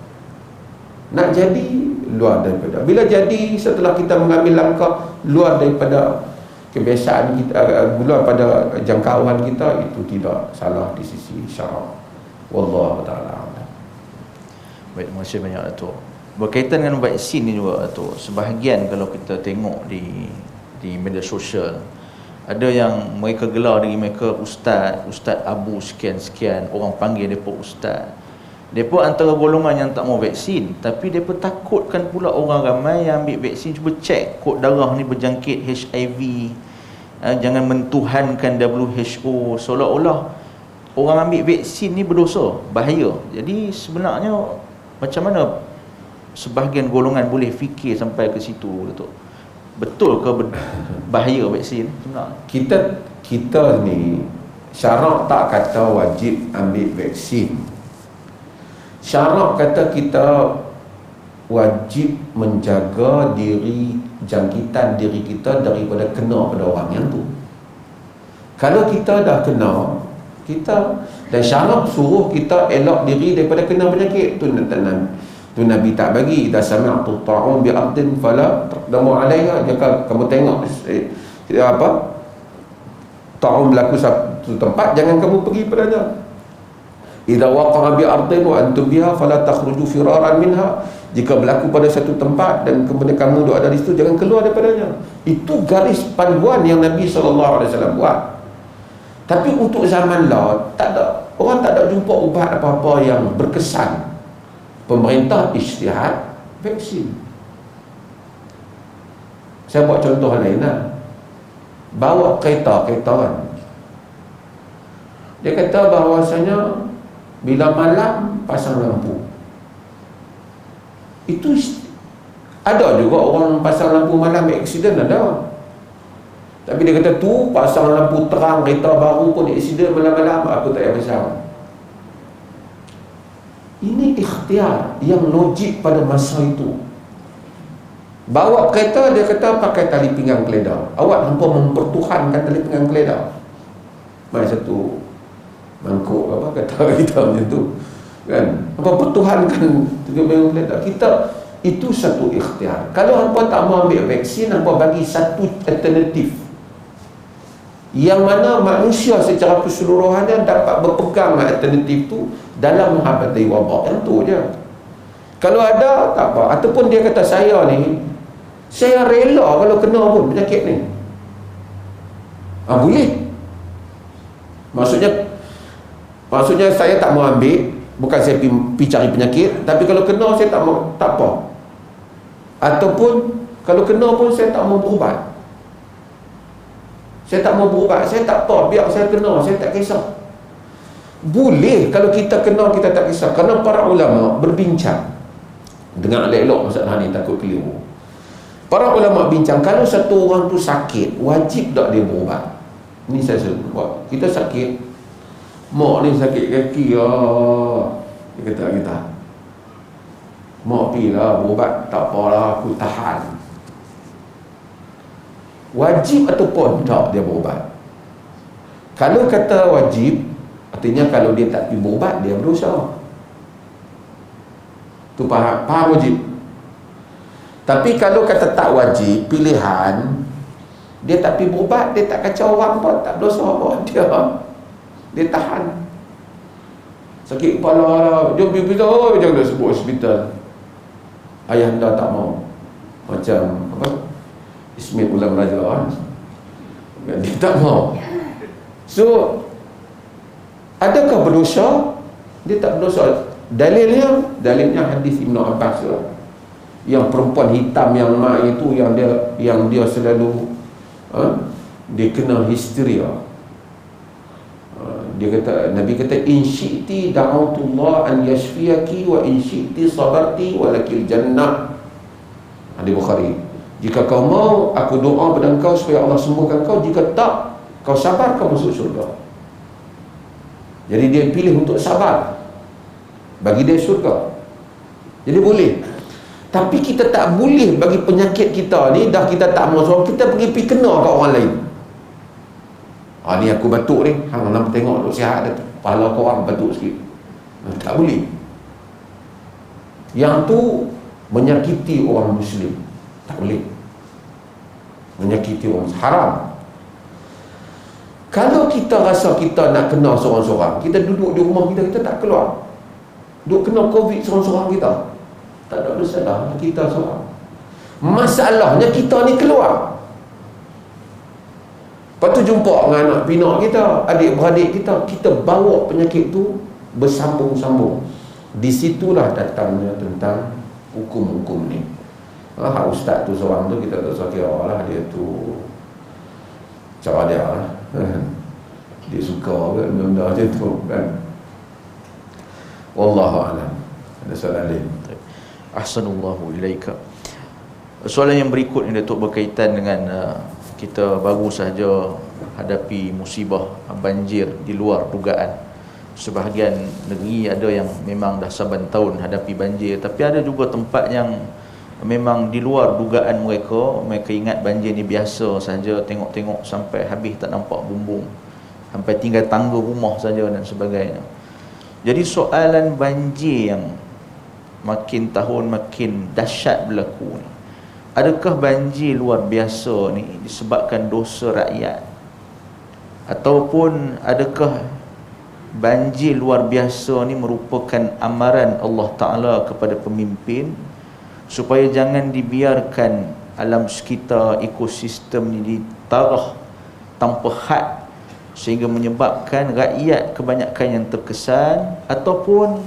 Speaker 2: Nak jadi luar daripada, bila jadi setelah kita mengambil langkah luar daripada kebiasaan kita, luar pada jangkauan kita, itu tidak salah di sisi syarak. Wallahu ta'ala.
Speaker 1: Baik, terima kasih banyak Datuk. Berkaitan dengan vaksin ni juga Datuk, sebahagian kalau kita tengok di media sosial, ada yang mereka gelar diri mereka Ustaz Abu sekian-sekian, orang panggil mereka Ustaz. Mereka antara golongan yang tak mau vaksin, tapi mereka takutkan pula orang ramai yang ambil vaksin cuba cek kod darah ni berjangkit HIV, jangan mentuhankan WHO, seolah-olah orang ambil vaksin ni berdosa, bahaya. Jadi sebenarnya macam mana sebahagian golongan boleh fikir sampai ke situ Datuk? Betul ke bahaya vaksin sebenarnya?
Speaker 2: Kita ni syarak tak kata wajib ambil vaksin. Syarak kata kita wajib menjaga jangkitan diri kita daripada kena pada orang yang tu. Kalau kita dah kena, kita, dan syarak suruh kita elak diri daripada kena penyakit tu. Tu Nabi tak bagi, idza sami'tu ta'um bi ardin fala taqdamu 'alaiha. Jika kamu tengok ta'um berlaku satu tempat, jangan kamu pergi padanya. Idza waqa'a bi ardin wa antum biha fala takhruju firaran minha. Jika berlaku pada satu tempat dan kemudian kamu duduk ada di situ, jangan keluar daripadanya. Itu garis panduan yang Nabi SAW buat. Tapi untuk zaman law, orang tak ada jumpa ubat apa-apa yang berkesan. Pemerintah ijtihad, vaksin. Saya buat contoh lain lah. Bawa kereta kan, dia kata bahawasanya bila malam pasang lampu. Itu ada juga orang pasang lampu malam aksiden, ada. Tapi dia kata tu pasang lampu terang kereta baru pun aksiden malam-malam, aku tak payah pasang. Ini ikhtiar yang logik pada masa itu. Bawa kereta, dia kata pakai tali pinggang keledar. Awak hampa mempertuhankan tali pinggang keledar. Mai satu mangkuk apa kata kita macam tu. Kan? Hampa pertuhankan tali pinggang keledar. Kita itu satu ikhtiar. Kalau hampa tak mau ambil vaksin, hampa bagi satu alternatif. Yang mana manusia secara keseluruhannya dapat berpegang alternatif tu dalam menghadapi wabak. Yang tu je. Kalau ada, tak apa. Ataupun dia kata saya ni, saya rela kalau kena pun penyakit ni. Boleh. Maksudnya saya tak mau ambil, bukan saya pergi cari penyakit, tapi kalau kena saya tak mau, tak apa. Ataupun kalau kena pun saya tak mau berubat. Saya tak mau berubat, saya tak apa, biar saya kena, saya tak kisah. Boleh kalau kita kena, kita tak kisah. Kerana para ulama berbincang. Dengar elok masalah ni, takut keliru. Para ulama bincang, kalau satu orang tu sakit, wajib tak dia berubat? Ni saya sebut. Kita sakit, mak ni sakit kaki, dia kata kita, mak pergi lah berubat, tak apalah, aku tahan. Wajib ataupun tak dia berubat? Kalau kata wajib, artinya kalau dia tak pergi berubat, dia berdosa. Tu faham wajib. Tapi kalau kata tak wajib, pilihan, dia tak pergi berubat, dia tak kacau orang pun, tak berdosa pun. Dia tahan. Sakit kepala lah, jom pergi hospital, jangan sebut hospital. Ayah anda tak mau. Macam apa? Ismail Ulam Raja kan? Dia tak mau. So, adakah berdosa? Dia tak berdosa. Dalilnya hadis Ibn Abbas lah. Yang perempuan hitam yang mak itu, yang dia selalu dia kena histeria. Dia kata, Nabi kata, in syi'ti da'autullah an yashfiyaki wa in syi'ti sabarti walakil jannah. Hadis Bukhari. Jika kau mau, aku doa pada engkau supaya Allah sembuhkan kau. Jika tak, kau sabar, kau masuk syurga. Jadi dia pilih untuk sabar, bagi dia syurga. Jadi boleh. Tapi kita tak boleh bagi penyakit kita ni, dah kita tak mau seorang, kita pergi kena kat orang lain. Ni aku batuk ni, hang nak tengok duk sihat dah, kepala kau orang batuk sikit. Tak boleh. Yang tu menyakiti orang Muslim. Tak boleh. Menyakiti orang haram. Kalau kita rasa kita nak kena seorang-seorang, kita duduk di rumah kita, kita tak keluar. Duk kena COVID seorang-seorang kita, tak ada masalah, kita seorang. Masalahnya kita ni keluar. Lepas tu jumpa dengan anak pinak kita, adik-beradik kita, kita bawa penyakit tu bersambung-sambung. Di situlah datangnya tentang hukum-hukum ni. Ustaz tu seorang tu, kita tak usah kira lah, dia tu cara dia lah. Dia suka kan benda macam tu kan. Wallahu'alam. Ada soalan lain?
Speaker 1: Ahsanullahu ilaika. Soalan yang berikut ni Datuk berkaitan dengan kita baru sahaja hadapi musibah banjir di luar dugaan. Sebahagian negeri ada yang memang dah saban tahun hadapi banjir, tapi ada juga tempat yang memang di luar dugaan mereka. Mereka ingat banjir ni biasa saja, tengok-tengok sampai habis tak nampak bumbung, sampai tinggal tangga rumah saja dan sebagainya. Jadi soalan banjir yang makin tahun makin dahsyat berlaku ni, adakah banjir luar biasa ni disebabkan dosa rakyat, ataupun adakah banjir luar biasa ni merupakan amaran Allah Ta'ala kepada pemimpin supaya jangan dibiarkan alam sekitar, ekosistem ni ditarah tanpa had, sehingga menyebabkan rakyat kebanyakan yang terkesan, ataupun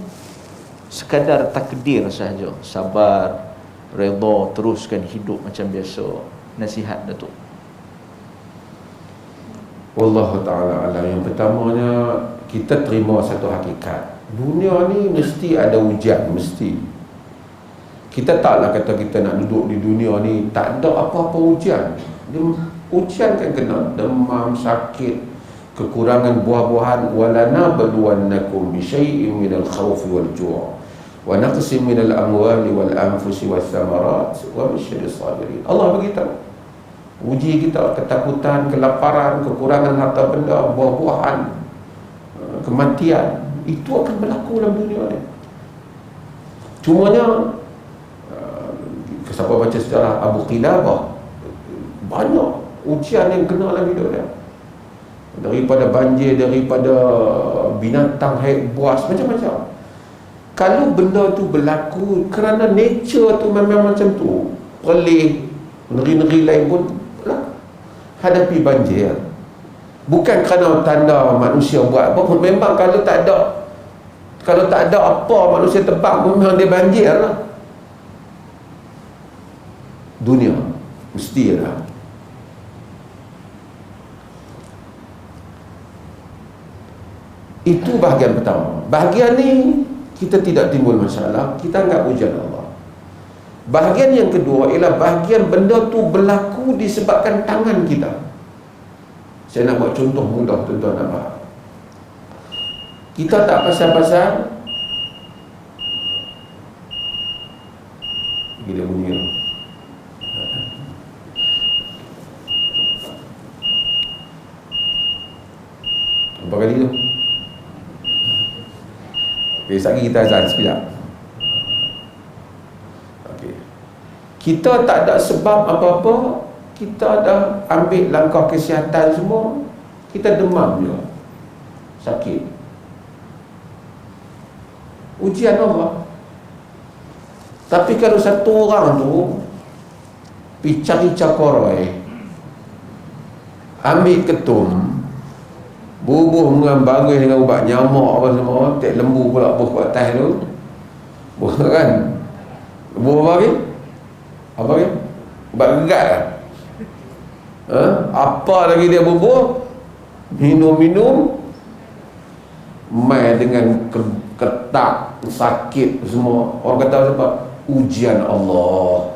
Speaker 1: sekadar takdir sahaja, sabar, redha, teruskan hidup macam biasa. Nasihat Datuk.
Speaker 2: Wallahu ta'ala alam. Yang pertamanya, kita terima satu hakikat. Dunia ni mesti ada ujian, mesti. Kita taklah kata kita nak duduk di dunia ni tak ada apa-apa ujian. Ujian kan kena demam, sakit, kekurangan buah-buahan. Walana baluwannakum bisyai'in minal khawfi wal ju' wa naqsim minal amwali wal anfusi was samarat wa basyiril sabirin. Allah beritahu, uji kita ketakutan, kelaparan, kekurangan harta benda, buah-buahan, kematian. Itu akan berlaku dalam dunia ni. Cumanya siapa baca sejarah Abu Qilabah, banyak ujian yang kena dalam hidup dia. Daripada banjir, daripada binatang buas, macam-macam. Kalau benda tu berlaku kerana nature tu memang macam tu, perlih, negeri-negeri lain pun hadapi banjir. Bukan kerana tanda manusia buat apa pun. Memang kalau tak ada apa manusia tebak, memang dia banjir lah. Dunia mesti ada. Itu bahagian pertama. Bahagian ni kita tidak timbul masalah, kita anggap ujian Allah. Bahagian yang kedua ialah bahagian benda tu berlaku disebabkan tangan kita. Saya nak buat contoh mudah tuan-tuan nak faham. Kita tak pasal-pasal gila bunyi tu. Apa kali tu? Okay, sekejap lagi kita azan sekejap. Okay. Kita tak ada sebab apa-apa, kita dah ambil langkah kesihatan semua, kita demam je, sakit. Ujian Allah. Tapi kalau satu orang tu pergi cari cakoroi, ambil ketum, bubuh dengan bagus dengan ubat nyamuk apa semua, tek lembu pula buh kat atas tu, buh kan, buh apa lagi? Apa lagi? Ubat gegat kan? Apa lagi dia bubuh, minum-minum, mai dengan ketak, sakit semua. Orang kata sebab ujian Allah.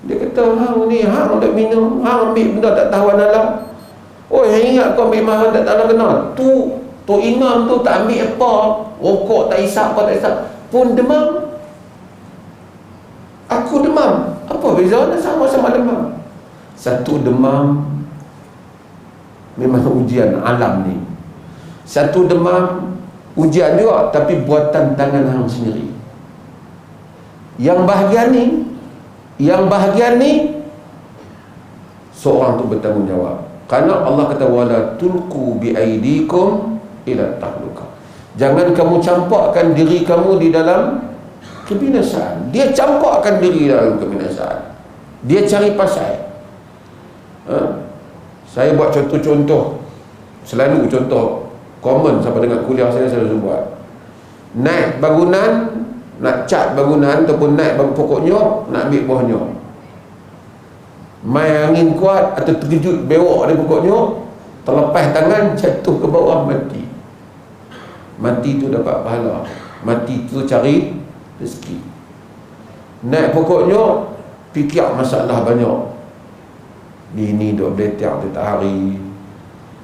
Speaker 2: Dia kata, hang ni, hang tak minum, hang ambil benda tak tahu alam. Oh, yang ingat kau ambil mahal tak tahu kenal. Tu imam tu tak ambil apa, rokok tak isap apa tak isap, pun demam. Aku demam. Apa beza? Sama-sama demam. Satu demam memang ujian alam ni. Satu demam ujian juga, tapi buatan tangan hang sendiri. Yang bahagian ni seorang tu bertanggungjawab. Kerana Allah kata wala tulqu biaidikum ila tahluka. Jangan kamu campakkan diri kamu di dalam kebinasaan. Dia campakkan diri dalam kebinasaan. Dia cari pasal. Saya buat contoh-contoh, selalu contoh common sampai dengan kuliah saya selalu buat. Naik bangunan, nak cat bangunan ataupun naik pokok nyok, nak ambil buah nyok. Mai angin kuat atau terkejut bewok dari pokok nyok, terlepas tangan, jatuh ke bawah, mati. Mati tu dapat pahala. Mati tu cari rezeki. Naik pokok nyok, fikir masalah banyak. Bini duk beletak tiap hari,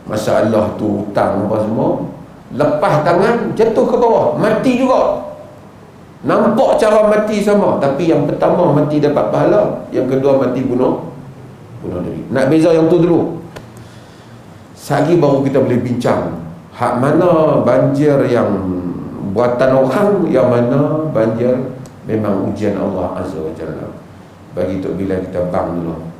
Speaker 2: masalah tu hutang apa semua. Lepas tangan, jatuh ke bawah, mati juga. Nampak cara mati sama, tapi yang pertama mati dapat pahala, yang kedua mati bunuh diri. Nak beza yang tu dulu. Sagi baru kita boleh bincang hak mana banjir yang buatan orang, yang mana banjir memang ujian Allah Azza wa Jalla. Bagi Tok Bilal kita bang dulu.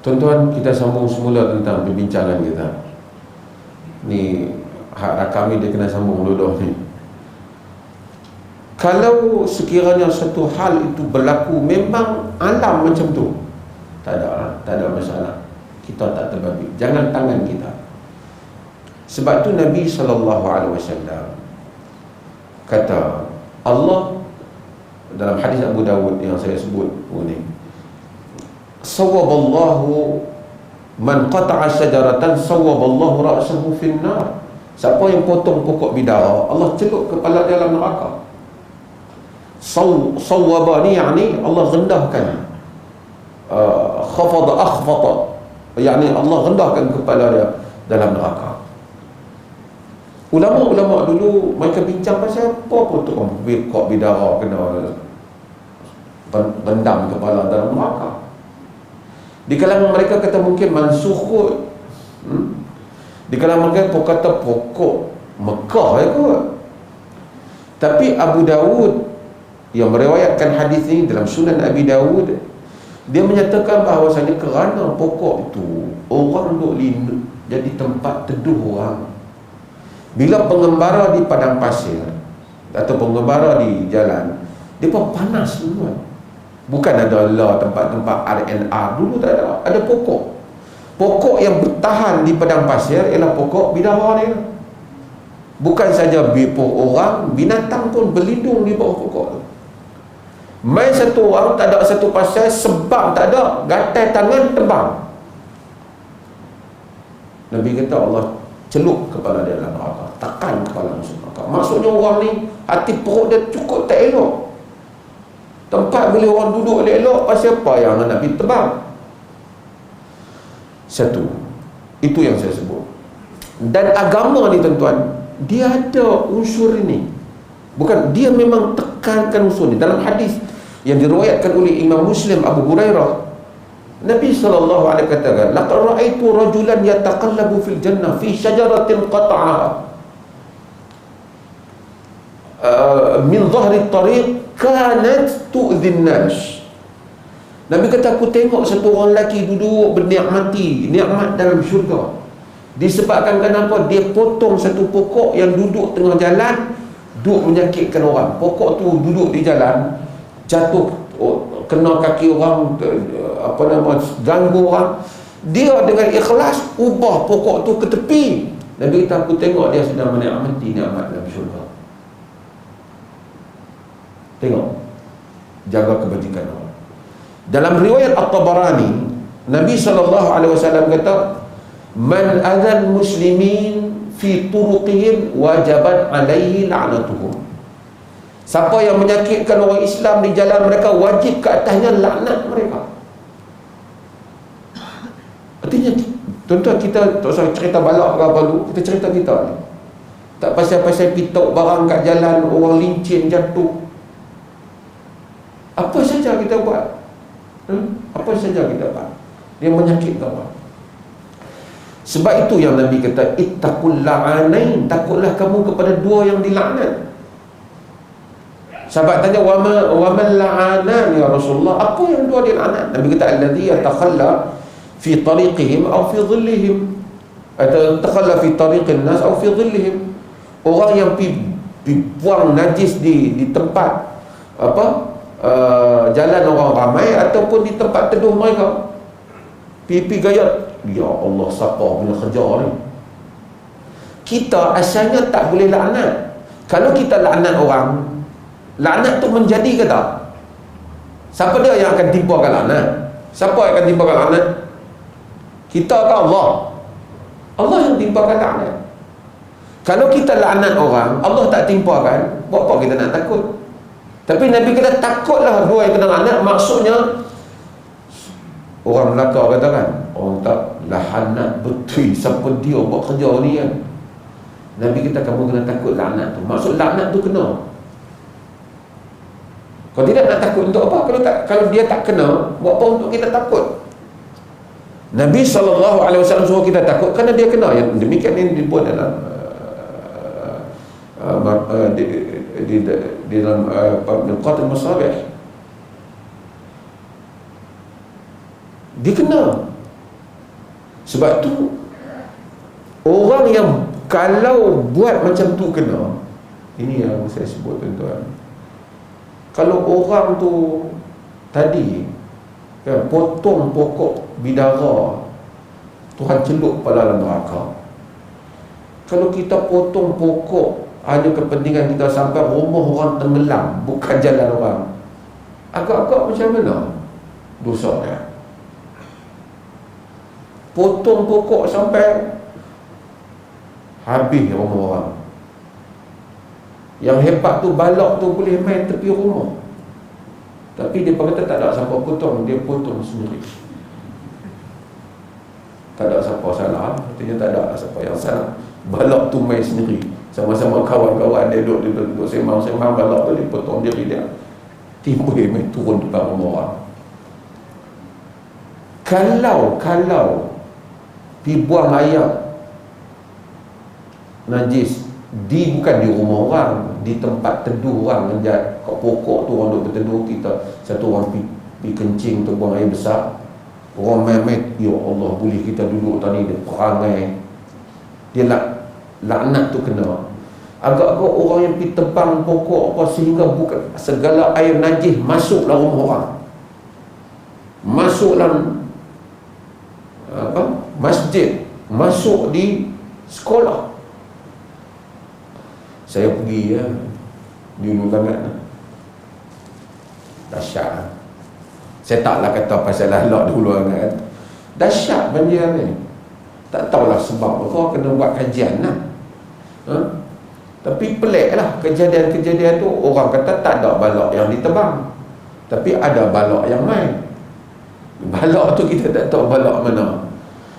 Speaker 2: Tuan-tuan, kita sambung semula tentang perbincangan kita. Ni hak rakam ni dia kena sambung dua-dua ni. Kalau sekiranya satu hal itu berlaku memang alam macam tu, tak ada masalah. Kita tak terbabit, jangan tangan kita. Sebab tu Nabi SAW kata, Allah dalam hadis Abu Dawud yang saya sebut ni, sawwaballahu man qata'a syajaratan sawwaballahu ra'sahu finnar. Siapa yang potong pokok bidara, Allah celup kepala dia dalam neraka. Sawwaba ni yakni Allah rendahkan, khafada akhfata, yakni Allah rendahkan kepala dia dalam neraka. Ulama-ulama dulu mereka bincang pasal apa potong pokok bidara kena rendam kepala dalam neraka. Di kalangan mereka kata mungkin mansukhut, di kalangan mereka kata pokok Mekah ya kot. Tapi Abu Dawud yang meriwayatkan hadis ini dalam Sunan Abi Dawud, dia menyatakan bahawasanya kerana pokok itu orang duk lindung jadi tempat teduh orang. Bila pengembara di padang pasir atau pengembara di jalan, dia pun panas semua. Bukan ada tempat-tempat R&R dulu, tak ada. Ada pokok. Pokok yang bertahan di padang pasir ialah pokok bidara ni. Bukan saja orang, binatang pun berlindung di bawah pokok tu. Mai satu orang tak ada satu pasal, sebab tak ada, gatai tangan terbang. Nabi kata Allah celup kepala dia dalam neraka, tekan kepala masuk neraka. Maksudnya orang ni hati perut dia cukup tak elok. Tempat boleh orang duduk elok, pasal apa yang nak pergi terbang? Satu, itu yang saya sebut. Dan agama ni tuan-tuan, dia ada unsur ini. Bukan, dia memang tekankan unsur ni. Dalam hadis yang diriwayatkan oleh Imam Muslim Abu Hurairah, Nabi SAW katakan, laqad ra'aitu rajulan yataqallabu fil jannah fi syajaratin qata'aha min dhahri tariq kanat tu'dhin nas. Nabi kata, aku tengok satu orang lelaki duduk bernikmati nikmat dalam syurga, disebabkan kenapa? Dia potong satu pokok yang duduk tengah jalan, duduk menyakitkan orang. Pokok tu duduk di jalan, jatuh, kena kaki orang, ganggu orang. Dia dengan ikhlas ubah pokok tu ke tepi. Nabi kata, aku tengok dia sedang menikmati nikmat dalam syurga. Tengok, jaga kebajikan orang. Dalam riwayat At-Tabarani, Nabi SAW kata, man adhan muslimin fi turuqihim wajabat alaihi la'natuhum. Siapa yang menyakitkan orang Islam di jalan mereka, wajib ke atasnya laknat mereka. Artinya, tuan-tuan, kita tak usah cerita balak ke apa dulu, kita cerita kita ni. Tak pasal-pasal pitok barang kat jalan, orang lincin jatuh. Apa saja kita buat, apa saja kita buat, dia menyakitkan orang. Sebab itu yang Nabi kata, ittaqul la'anain, takutlah kamu kepada dua yang dilaknat. Sahabat tanya, wa man la'anan ya Rasulullah, apa yang dua dilaknat? Nabi kata, alladhi yatakhalla fi tariqihim aw fi dhillihim, atau yatakhalla fi tariqin nas aw fi dhillihim. Orang yang buang najis di tempat jalan orang ramai ataupun di tempat teduh mereka. Pipi gayat, ya Allah, siapa punya kerja ni? Kita asalnya tak boleh laknat. Kalau kita laknat orang, laknat tu menjadi ke tak? Siapa dia yang akan timpakan laknat? Siapa yang akan timpakan laknat? Kita ke Allah? Allah yang timpakan laknat. Kalau kita laknat orang, Allah tak timpakan, buat apa kita nak takut? Tapi Nabi kata, takutlah dua yang kena laknat. Maksudnya, orang Melaka katakan, orang tak lahanat betul siapa dia buat kerja ni kan. Nabi kata, kamu kena takut laknat tu. Maksud laknat tu kena. Kalau tidak, nak takut untuk apa? Kalau dia tak kena, buat apa untuk kita takut? Nabi SAW suruh kita takut kerana dia kena. Yang demikian ini dibuat dalam di dalam Mirqat al-Masabih. Dia kena. Sebab tu orang yang kalau buat macam tu kena, ini yang saya sebut tuan-tuan, kalau orang tu tadi kan, potong pokok bidara, Tuhan celup pada dalam neraka. Kalau kita potong pokok hanya kepentingan kita sampai rumah orang tenggelam, bukan jalan orang, agak-agak macam mana dosa dia? Potong pokok sampai habis rumah orang. Yang hebat tu balok tu boleh main tepi rumah, tapi dia kata tak ada siapa potong, dia potong sendiri. Tak ada siapa salah, artinya tak ada siapa yang salah. Balok tu main sendiri, sama-sama kawan-kawan dia duduk sembang-sembang, balok tu dia potong diri dia, timbul main turun depan rumah orang. Kalau dibuang air najis bukan di rumah orang, di tempat teduh orang, kat pokok tu orang duduk berteduh, kita satu orang pergi kencing tu buang air besar, orang main-main, ya Allah, boleh kita duduk tadi, dia perangai, dia laknat tu kena. Agak-agak orang yang pergi tebang pokok apa, sehingga bukan segala air najis masuk dalam rumah orang, masuk dalam masjid, masuk di sekolah. Saya pergi dulu sangat, dahsyat. Saya taklah kata pasal lalak dulu sangat, dahsyat banjir ni. Tak tahulah sebab apa, kena buat kajian lah. Tapi pelik lah kejadian-kejadian tu. Orang kata tak ada balok yang ditebang, tapi ada balok yang main. Balok tu kita tak tahu balok mana.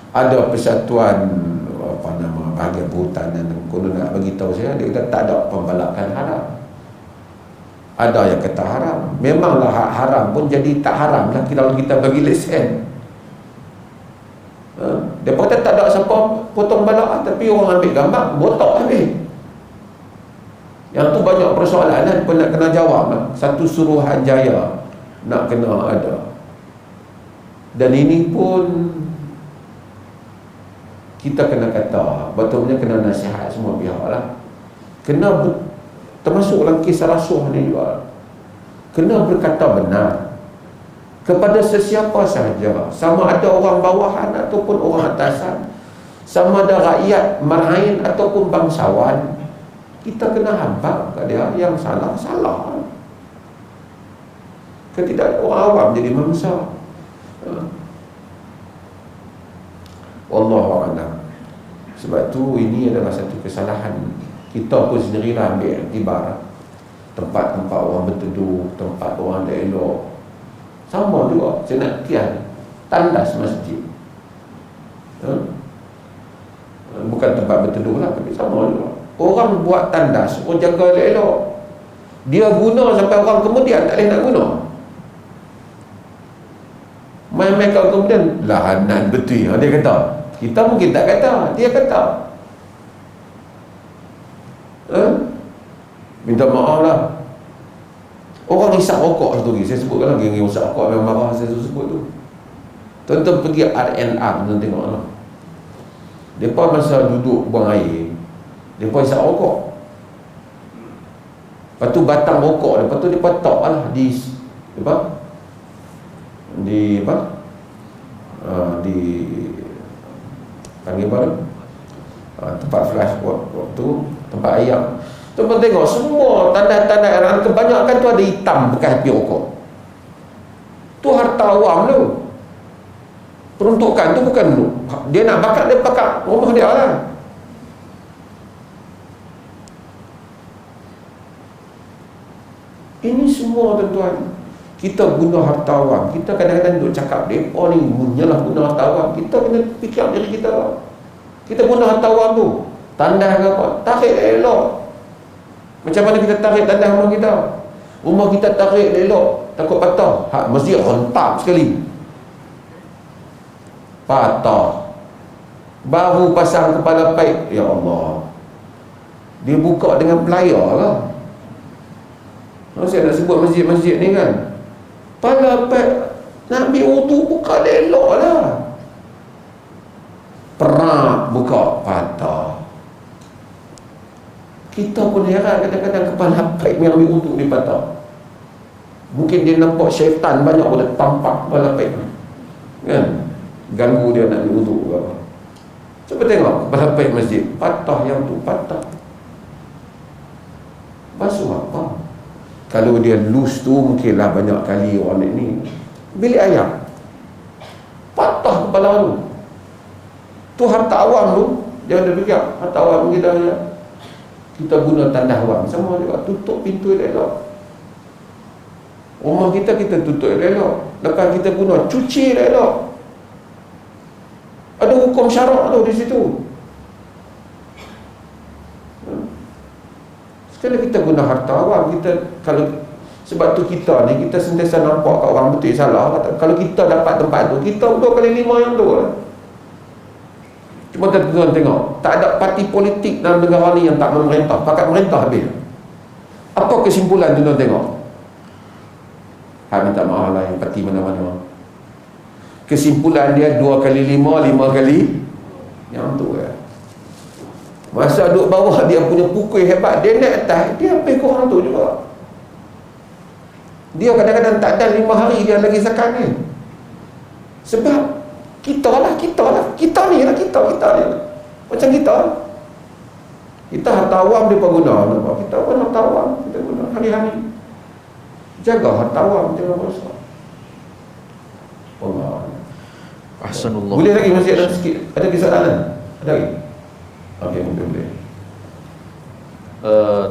Speaker 2: Ada persatuan apa nama bahagian perhutanan konon nak bagi tahu saya, dia kata tak ada pembalakan haram. Ada yang kata haram. Memanglah haram pun jadi tak haram lah kalau kita bagi lesen. Dia kata tak ada siapa potong balak, tapi orang ambil gambar, botak habis. Yang tu banyak persoalan pun nak kena jawab lah. Satu Suruhanjaya nak kena ada. Dan ini pun kita kena kata, betulnya kena nasihat semua pihak lah. Kena termasuk dalam kisah rasuah ni juga, kena berkata benar kepada sesiapa sahaja, sama ada orang bawahan ataupun orang atasan, sama ada rakyat marahin ataupun bangsawan. Kita kena habaq kat dia, yang salah kan, tidak orang awam jadi mangsa. Wallahu a'lam. Sebab tu ini adalah satu kesalahan. Kita pun sendirilah ambil iktibar tempat-tempat orang berteduh, tempat orang tak elok. Sama juga, saya nak kian tandas masjid, bukan tempat berteduh lah, tapi sama juga. Orang buat tandas, orang jaga elok-elok, dia guna sampai orang kemudian tak boleh nak guna. Main-main kau kemudian lahanan betul, dia kata. Kita mungkin tak kata, dia kata. Minta maaf lah. Orang hisap rokok satu lagi, saya sebutkan lagi, yang hisap rokok memang marah saya sebut tu. Tuan-tuan pergi RNR, tuan tengok lah. Mereka masa duduk buang air, mereka hisap rokok. Lepas tu batang rokok, lepas tu mereka letak lah di panggil apa tu? Tempat flash waktu, tempat ayam. Tuan-tuan tengok semua tanda-tanda orang, kebanyakan tu ada hitam bekas api rokok. Tu harta awam tu. Peruntukan tu bukan tu. Dia nak bakar, dia bakar rumah dia lah. Ini semua tuan-tuan, kita guna harta awam. Kita kadang-kadang duk cakap mereka ni menyalah guna harta awam. Kita kena fikir diri kita lah. Kita guna harta awam tu, tandas ke apa, tarik elok. Macam mana kita tarik tandas rumah kita? Rumah kita tarik elok, takut patah. Mesti rentak sekali, patah. Baru pasang kepala paip, ya Allah, dia buka dengan pelayar lah. Saya nak sebut masjid-masjid ni kan, kepala paip nak ambil wudu, buka dia elok lah. buka patah. Kita pun heran kadang-kadang kepala paik yang ambil wuduk di patah. Mungkin dia nampak syaitan banyak boleh tampak kepala paik kan, ganggu dia nak ambil wuduk ke apa. Cuba tengok kepala paik masjid, patah yang tu patah. Basuh apa? Kalau dia loose tu mungkinlah banyak kali orang ni bilik ayam patah kepala tu. Tu harta awam tu, jangan dia fikir harta awam kita guna tanah awam sama juga. Tutup pintu elok. Rumah kita tutup elok. Lepas kita guna, cuci elok. Ada hukum syarak tu di situ. Sekali kita guna harta awam, kita kalau sebab tu kita ni, kita sentiasa nampak kat orang betul salah. Kalau kita dapat tempat tu, kita 2 kali 5 yang tu lah. Cuma tuan tengok, tak ada parti politik dalam negara ni yang tak memerintah, pakat merintah habis. Apa kesimpulan tuan tengok? Minta maaf lah yang parti mana-mana. Kesimpulan dia 2 kali 5, 5 kali yang tu ya. Masa duduk bawah dia punya pukul hebat, dia naik atas, dia habis korang tu juga. Dia kadang-kadang tak ada 5 hari dia lagi zakat ni. Sebab kita ni lah. Kita ni lah. Macam kita harta awam dia pun guna. Kita pun harta awam kita guna hari-hari. Jaga harta awam, jangan rosak. Allah.
Speaker 1: Ahsanullah.
Speaker 2: Boleh lagi masih ada sikit. Ada kesalahan? Ada lagi? Okey, boleh.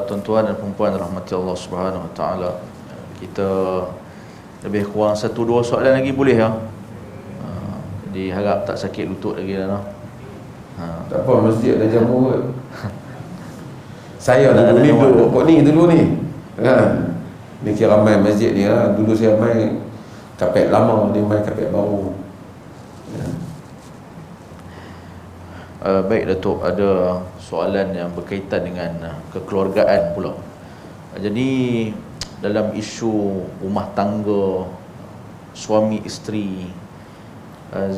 Speaker 1: Tuan-tuan dan puan-puan rahmati Allah Subhanahu Wa Taala, kita lebih kurang 1-2 soalan lagi boleh ya? Jadi harap tak sakit lutut lagi lah.
Speaker 2: Tak apa, masjid ada jamu kot. Saya dulu ni duduk pokok ni dulu ni kan. Ni kira ramai masjid ni lah. Dulu saya main kapet lama, dia main kapet baru ya.
Speaker 1: Baik Datuk, ada soalan yang berkaitan dengan kekeluargaan pula. Jadi dalam isu rumah tangga, suami isteri,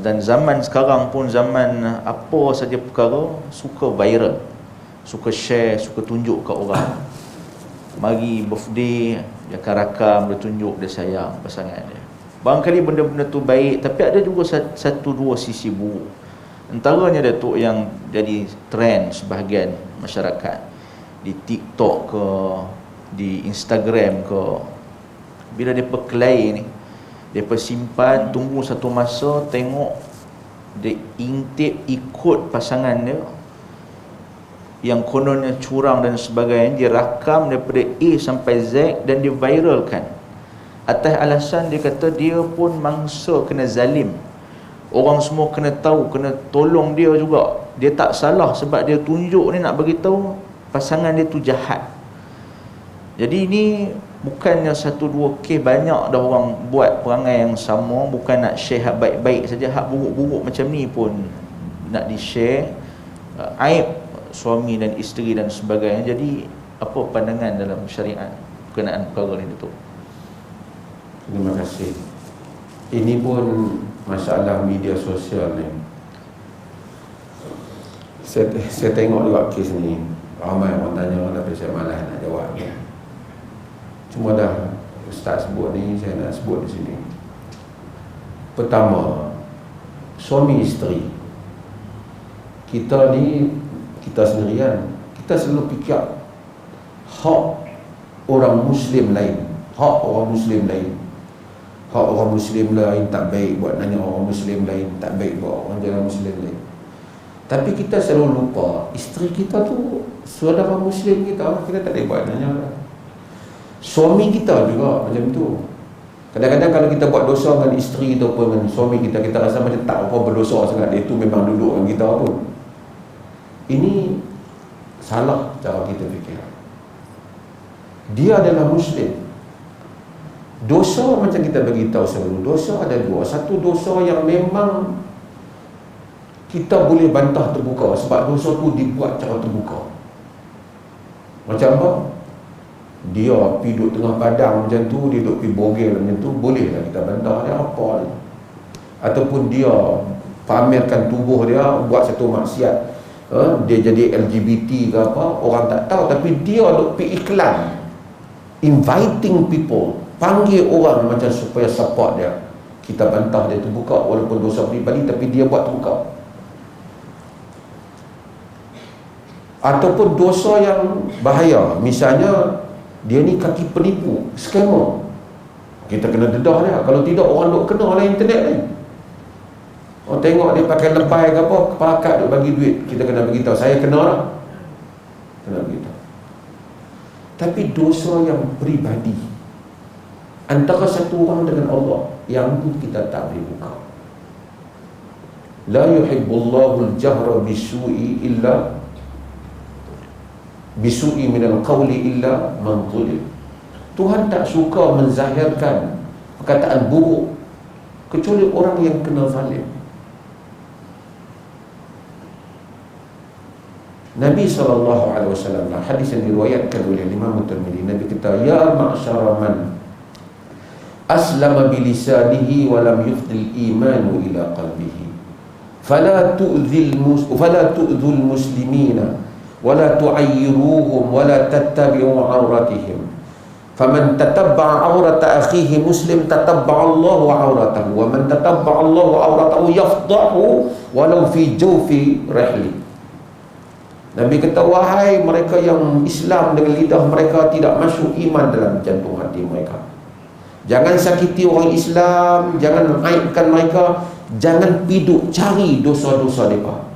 Speaker 1: dan zaman sekarang pun zaman apa saja perkara suka viral, suka share, suka tunjuk kat orang. Mari birthday dia akan rakam, dia tunjuk dia sayang pasangan dia. Barangkali benda-benda tu baik, tapi ada juga 1-2 sisi buruk. Antaranya Datuk yang jadi trend sebahagian masyarakat di TikTok ke, di Instagram ke, bila dia berkelahi ni, dia simpan, tunggu satu masa, tengok dia intip ikut pasangan dia yang kononnya curang dan sebagainya, dia rakam daripada A sampai Z dan dia viralkan atas alasan dia kata dia pun mangsa kena zalim, orang semua kena tahu, kena tolong dia juga, dia tak salah sebab dia tunjuk ni nak beritahu pasangan dia tu jahat. Jadi ini bukannya 1-2 kes, banyak dah orang buat perangai yang sama. Bukan nak share hak baik-baik saja, hak buruk-buruk macam ni pun nak di-share. Aib suami dan isteri dan sebagainya. Jadi apa pandangan dalam syariat berkenaan perkara ni Datuk?
Speaker 2: Terima kasih. Ini pun masalah media sosial ni. Saya tengok juga kes ni, ramai orang tanya tapi saya malas nak jawab ya. Cuma dah Ustaz sebut ni, saya nak sebut di sini. Pertama, suami isteri. Kita ni, kita sendirian, kita selalu fikir hak orang Muslim lain, hak orang Muslim lain. Hak orang Muslim lain tak baik buat nanya orang Muslim lain, tak baik buat orang jangan Muslim lain. Tapi kita selalu lupa isteri kita tu saudara Muslim kita, kita tak boleh buat nanya lah. Suami kita juga macam tu. Kadang-kadang kalau kita buat dosa dengan isteri kita pun, dengan suami kita, kita rasa macam tak apa berdosa sangat, dia tu memang duduk dengan kita pun. Ini salah cara kita fikir. Dia adalah Muslim. Dosa macam kita beritahu selalu, dosa ada 2. Satu dosa yang memang kita boleh bantah terbuka sebab dosa tu dibuat cara terbuka. Macam apa? Dia pergi duduk tengah padang macam tu, dia duduk pergi bogel macam tu, bolehlah kita bantah dia apa ni. Ataupun dia pamerkan tubuh dia, buat satu maksiat Dia jadi LGBT ke apa, orang tak tahu, tapi dia duk pergi iklan, inviting people, panggil orang macam supaya support dia. Kita bantah dia terbuka, walaupun dosa peribadi, tapi dia buat terbuka. Ataupun dosa yang bahaya, misalnya dia ni kaki penipu, scammer, kita kena dedah dia. Kalau tidak, orang duk kena oleh internet ni. Orang tengok dia pakai lebay ke apa, kepala duk bagi duit, kita kena beritahu, saya kena lah, kena beritahu. Tapi dosa yang peribadi antara satu orang dengan Allah, yang pun kita tak boleh buka. La yuhibbullahu al-jahra bisu'i illa bisu'i minal qawli illa man zulim. Tuhan tak suka menzahirkan perkataan buruk kecuali orang yang kena zalim. Nabi SAW, hadis yang diriwayatkan oleh Imam Tirmidzi, Nabi kata, ya ma'syara man aslama bilisanihi wa lam yufdil imanu ila qalbihi fala tu'dhul muslimina wa la tu'ayyiruhum wa la tattabi'u awratihim faman tatabba'a awrata akhihi muslim tatabba'a Allahu awratahu wa man tatabba'a Allahu awratahu yafdahu walau fi jawfi rahli. Nabi kata, wahai mereka yang Islam dengan lidah mereka tidak masuk iman dalam jantung hati mereka, jangan sakiti orang Islam, jangan aibkan mereka, jangan piduk cari dosa-dosa mereka.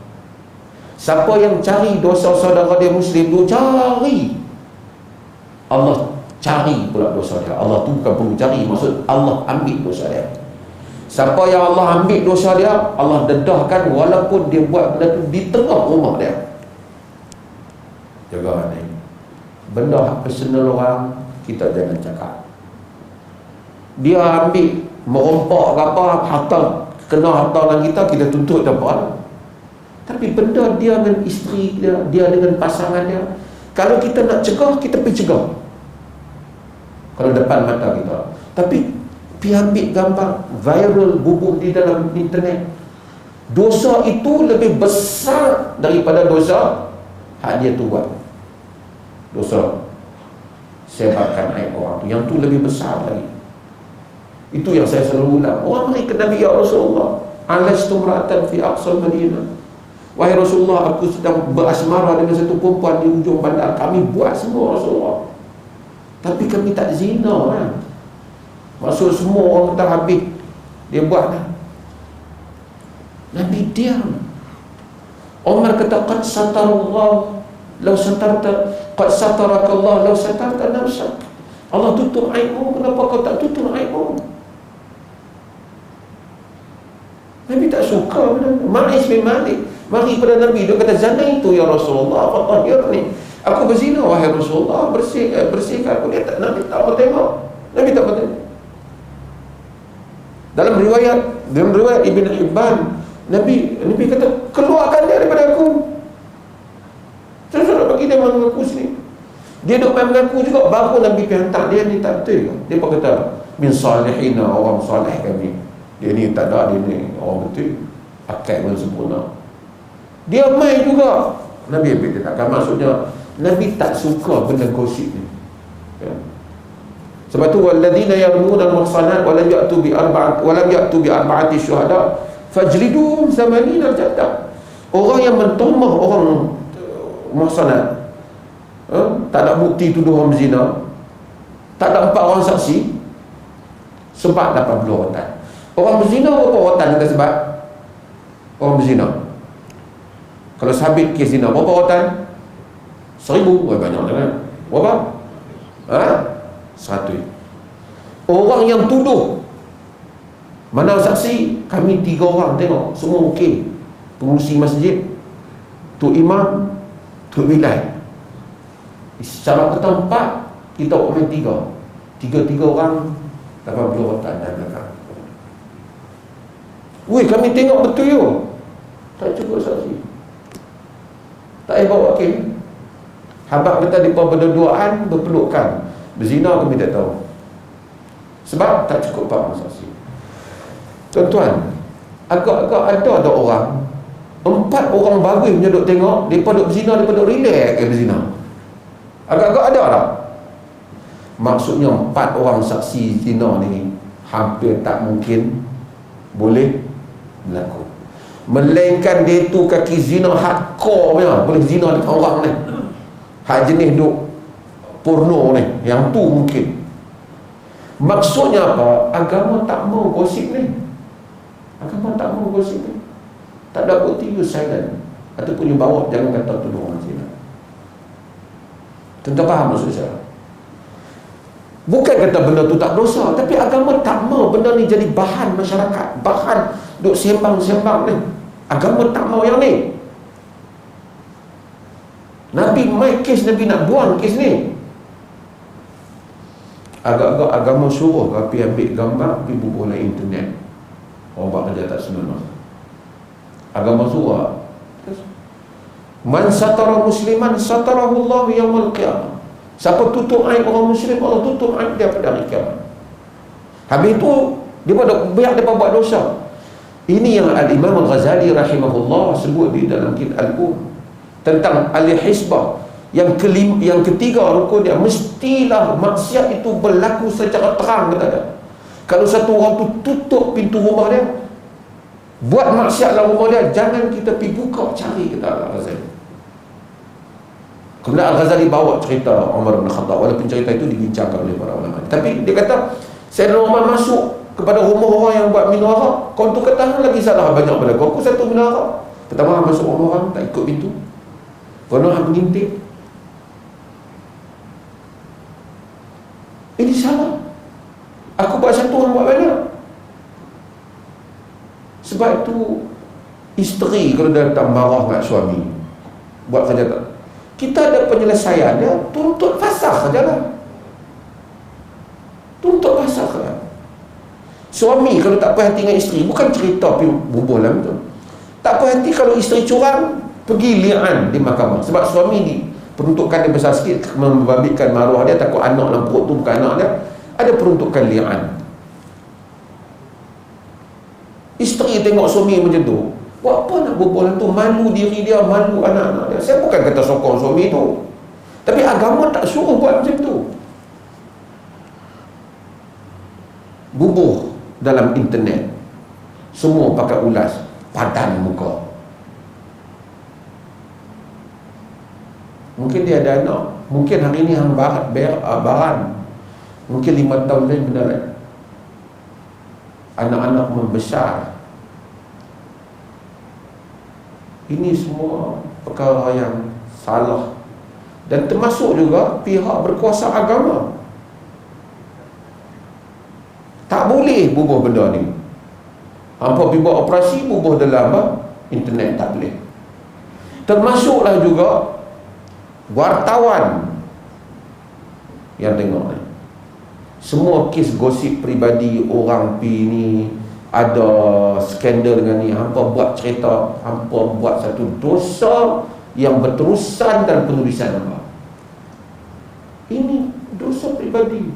Speaker 2: Siapa yang cari dosa saudara dia Muslim tu, cari, Allah cari pula dosa dia. Allah tu bukan perlu cari, maksud Allah ambil dosa dia. Siapa yang Allah ambil dosa dia, Allah dedahkan walaupun dia buat benda tu di tengah rumah dia. Jaga ni. Benda personal orang kita jangan cakap. Dia ambil merompak ke apa, harta, kena harta orang kita tuntut apa. Tapi benda dia dengan isteri dia, dia dengan pasangan dia, kalau kita nak cegah, kita pergi cegah kalau depan mata kita. Tapi pergi ambil gambar viral bubuh di dalam internet, dosa itu lebih besar daripada dosa hak dia tu buat. Dosa sebarkan aib orang tu, yang tu lebih besar lagi. Itu yang saya selalu ulang. Orang mari ke Nabi, ya Rasulullah, alastu mra'atan fi aqsal Madinah, wahai Rasulullah, aku sedang berasmara dengan satu perempuan di ujung bandar. Kami buat semua Rasulullah, tapi kami tak zina kan? Maksud semua orang kata habis dia buat kan? Nabi diam. Umar kata, qad satarallah law satarta, qad satarakallah law satarta nafsak. Allah tutup aibmu, kenapa kau tak tutup aibmu? Nabi tak suka benda. Ma'is bin Malik mari pada Nabi, dia kata, zina itu ya Rasulullah, fatahhirni, aku berzina wahai Rasulullah, bersihkan aku. Dia tak, Nabi tak bertengok, Nabi tak bertengok. Dalam riwayat Ibn Hibban, Nabi kata, keluarkan dia daripada aku. Saya nak bagi dia mengaku sini. Dia duk main mengaku juga, baru Nabi pergi hantar dia ni tak betul. Dia pun kata, min salihina, orang salih kami. Dia ni tak ada, dia ni orang betul, akal pun sempurna. Dia main juga. Nabi ambil dia takkan. Maksudnya Nabi tak suka benda gosip ni ya. Sebab tu walladzina yarmuna al-muhsanat wa lam ya'tu bi arba'ati syuhada fajliduhum 80 jaldah. Orang yang mentomah orang muhsanat, tak ada bukti tuduh orang berzina, tak ada 4 orang saksi, sebab 80 rotan. Orang berzina berapa rotan kita sebab? Orang berzina, kalau sabit kes zina berapa rotan? 1000. Banyak kan? Berapa? 100. Orang yang tuduh, mana saksi? Kami 3 orang tengok, semua okey. Pengurusi masjid, tu imam, tu bilal. Secara ketempat kita main 3 orang 80 rotan dan belakang. Weh, kami tengok betul yo. Tak cukup saksi, tak bawa kes. Habaq kata mereka berduaan, berpelukan, berzina kami tak tahu, sebab tak cukup 4 saksi. Tuan-tuan, agak-agak ada orang 4 orang bagus punya duk tengok, mereka duk berzina, mereka duk relax ke berzina. Agak-agak ada tak? Maksudnya 4 orang saksi zina ni hampir tak mungkin boleh berlaku. Melainkan dia tu kaki zina hardcore punya, boleh zina dengan orang ni, hak jenis duk porno ni, yang tu mungkin. Maksudnya apa? Agama tak mau gosip ni. Agama tak mau gosip ni. Tak ada bukti, you silent. Ataupun you bawa, jangan kata tuduh orang zina. Tuan-tuan faham maksud saya? Bukan kata benda tu tak dosa, tapi agama tak mau benda ni jadi bahan masyarakat, bahan duk sembang-sembang ni. Agama tak mau yang ni. Nabi mai kes, Nabi nak buang kes ni. Agak-agak agama suruh pergi ambil gambar, pergi bubuh dalam internet. Orang buat kerja tak senonoh. Agama suruh. Man satara musliman satarahu Allah yaumil qiyamah. Siapa tutup aib orang muslim, Allah tutup aib dia pada hari kiamat. Habis tu dia biar dia buat dosa. Ini yang Al-Imam Al-Ghazali rahimahullah sebut di dalam kitab Al-Um tentang al-hisbah. Yang ketiga rukun dia, mestilah maksiat itu berlaku secara terang, kata dia. Kalau satu orang tu tutup pintu rumah dia, buat maksiat dalam rumah dia, jangan kita pergi buka cari, kata Al-Ghazali. Kemudian Al-Ghazali bawa cerita Umar bin Khattab, walaupun cerita itu dibincangkan oleh para ulama. Tapi dia kata, Sayyidina Umar masuk kepada rumah orang yang buat minum arak. Kau tu kata lagi salah banyak pada kau. Aku satu minum arak. Pertama masuk rumah orang, tak ikut pintu. Kau nak mengintip. Ini salah. Aku buat satu, orang buat banyak. Sebab itu isteri kalau dia tak marah dengan suami, buat kerja tak, kita ada penyelesaian dia, tuntut fasakh sajalah. Tuntut fasakh saja. Suami kalau tak puas hati dengan isteri, bukan cerita pergi bubuh dalam tu. Tak puas hati kalau isteri curang, pergi li'an di mahkamah. Sebab suami ni peruntukan dia besar sikit, membabitkan maruah dia, takut anak dalam perut tu bukan anak dia, ada peruntukan li'an. Isteri tengok suami macam tu, buat apa nak berbual tu? Malu diri dia, malu anak-anak dia. Saya bukan kata sokong suami tu, tapi agama tak suruh buat macam tu. Bubuh dalam internet, semua pakai ulas, padan muka. Mungkin dia ada anak, mungkin hari ni hang baran, mungkin 5 tahun lain benda lain. Anak-anak membesar. Ini semua perkara yang salah. Dan termasuk juga pihak berkuasa agama. Tak boleh bubuh benda ni. Hampa pergi buat operasi, bubuh dalam internet, tak boleh. Termasuklah juga wartawan yang tengok ni. Semua kes gosip peribadi orang pi ni, ada skandal dengan ni, hampa buat cerita, hampa buat satu dosa yang berterusan dalam penulisan hampa. Ini dosa peribadi.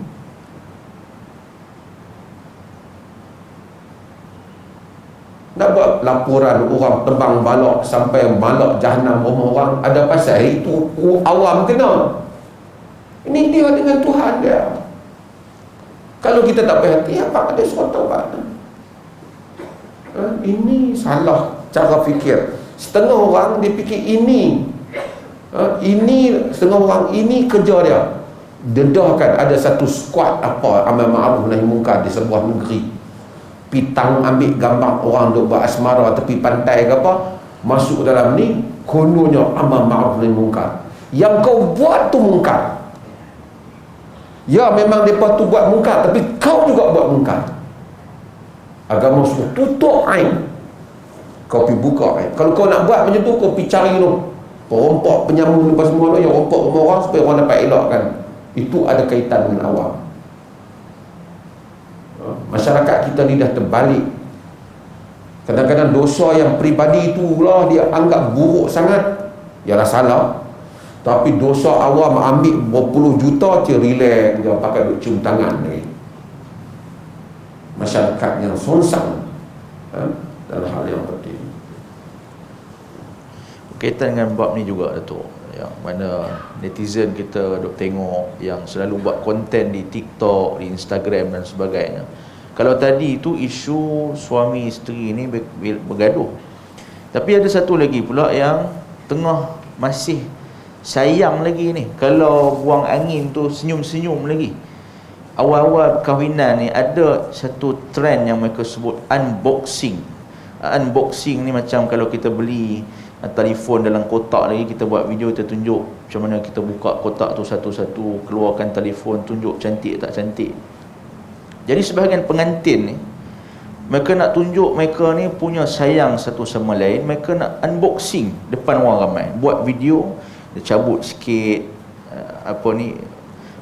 Speaker 2: Nak buat laporan orang tebang balak sampai balak jahanam rumah orang, ada pasal itu awam kena. Ini dia dengan Tuhan dia. Kalau kita tak berhati, apa ada surat taubat? Ini salah cara fikir. Setengah orang dia fikir ini setengah orang ini kerja dia. Dedahkan ada satu squad apa amal ma'ruf nahi munkar di sebuah negeri. Pitang ambil gambar orang duk buat asmara tepi pantai ke apa, masuk dalam ni, kononnya amal ma'ruf nahi munkar. Yang kau buat tu munkar. Ya memang mereka tu buat munkar, tapi kau juga buat munkar. Agama suruh tutup aib, kau pergi buka aib. Kalau kau nak buat macam tu, kau pergi cari tu perompak, penyamun lepas semua tu yang rompak rumah orang supaya orang dapat elakkan. Itu ada kaitan dengan awam. Masyarakat kita ni dah terbalik. Kadang-kadang dosa yang peribadi tu pula dia anggap buruk sangat, ialah salah. Tapi dosa awam ambil berpuluh juta je, relax je, pakai duk cium tangan ni. Masyarakat yang sonsang dalam hal yang seperti ini.
Speaker 1: kaitan dengan bab ni juga Datuk, yang mana netizen kita duk tengok yang selalu buat konten di TikTok, di Instagram dan sebagainya. Kalau tadi tu isu suami isteri ni bergaduh, tapi ada satu lagi pula yang tengah masih sayang lagi ni. Kalau buang angin tu senyum-senyum lagi. Awal-awal perkahwinan ni ada satu trend yang mereka sebut unboxing. Unboxing ni macam kalau kita beli telefon dalam kotak lagi, kita buat video, kita tunjuk macam mana kita buka kotak tu satu-satu, keluarkan telefon, tunjuk cantik tak cantik. Jadi sebahagian pengantin ni, mereka nak tunjuk mereka ni punya sayang satu sama lain, mereka nak unboxing depan orang ramai, buat video, dia cabut sikit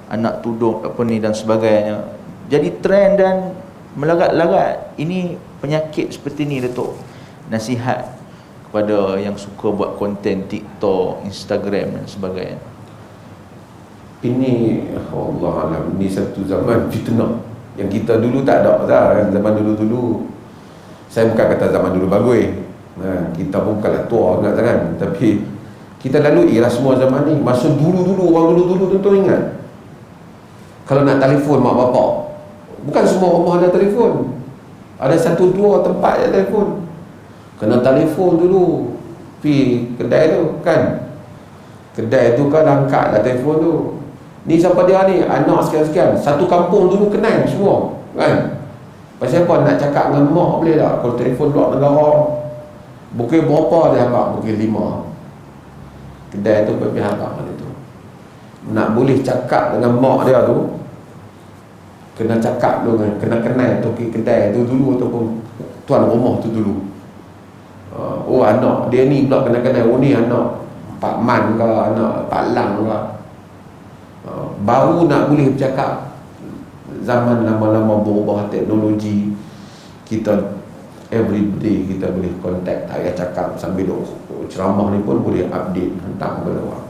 Speaker 1: anak tudung dan sebagainya. Jadi trend dan melarat-larat. Ini penyakit seperti ni Datuk. Nasihat kepada yang suka buat konten TikTok, Instagram dan sebagainya.
Speaker 2: Ini Allahuakbar, ini satu zaman fitnah yang kita dulu tak ada kan. Zaman dulu-dulu, saya bukan kata zaman dulu bagus, kita pun bukanlah tua sangat kan, tapi kita lalui lah semua zaman ni. Masa dulu-dulu, orang dulu-dulu tu ingat, kalau nak telefon mak bapak, bukan semua rumah ada telefon, ada satu dua tempat ada telefon. Kena telefon dulu, pergi kedai tu kan, kedai tu kan angkat lah telefon tu. Ni siapa dia ni, anak sekian-sekian, satu kampung dulu kenal semua kan. Pasal apa, nak cakap dengan mak boleh tak? Kalau telefon luar negara, bukit berapa dia harap? Bukit 5. Kedai tu berpihak mana tu. Nak boleh cakap dengan mak dia tu, kena cakap dulu kan, kena kenal tu pergi kedai tu dulu, ataupun tuan rumah tu dulu. Oh anak dia ni pula kena kenal, oh ni anak Pak Man ke, anak Pak Lang ke. Baru nak boleh bercakap. Zaman lama-lama berubah teknologi, kita everyday kita boleh contact, tak payah cakap sambil ceramah ni pun boleh update, hantar kepada orang.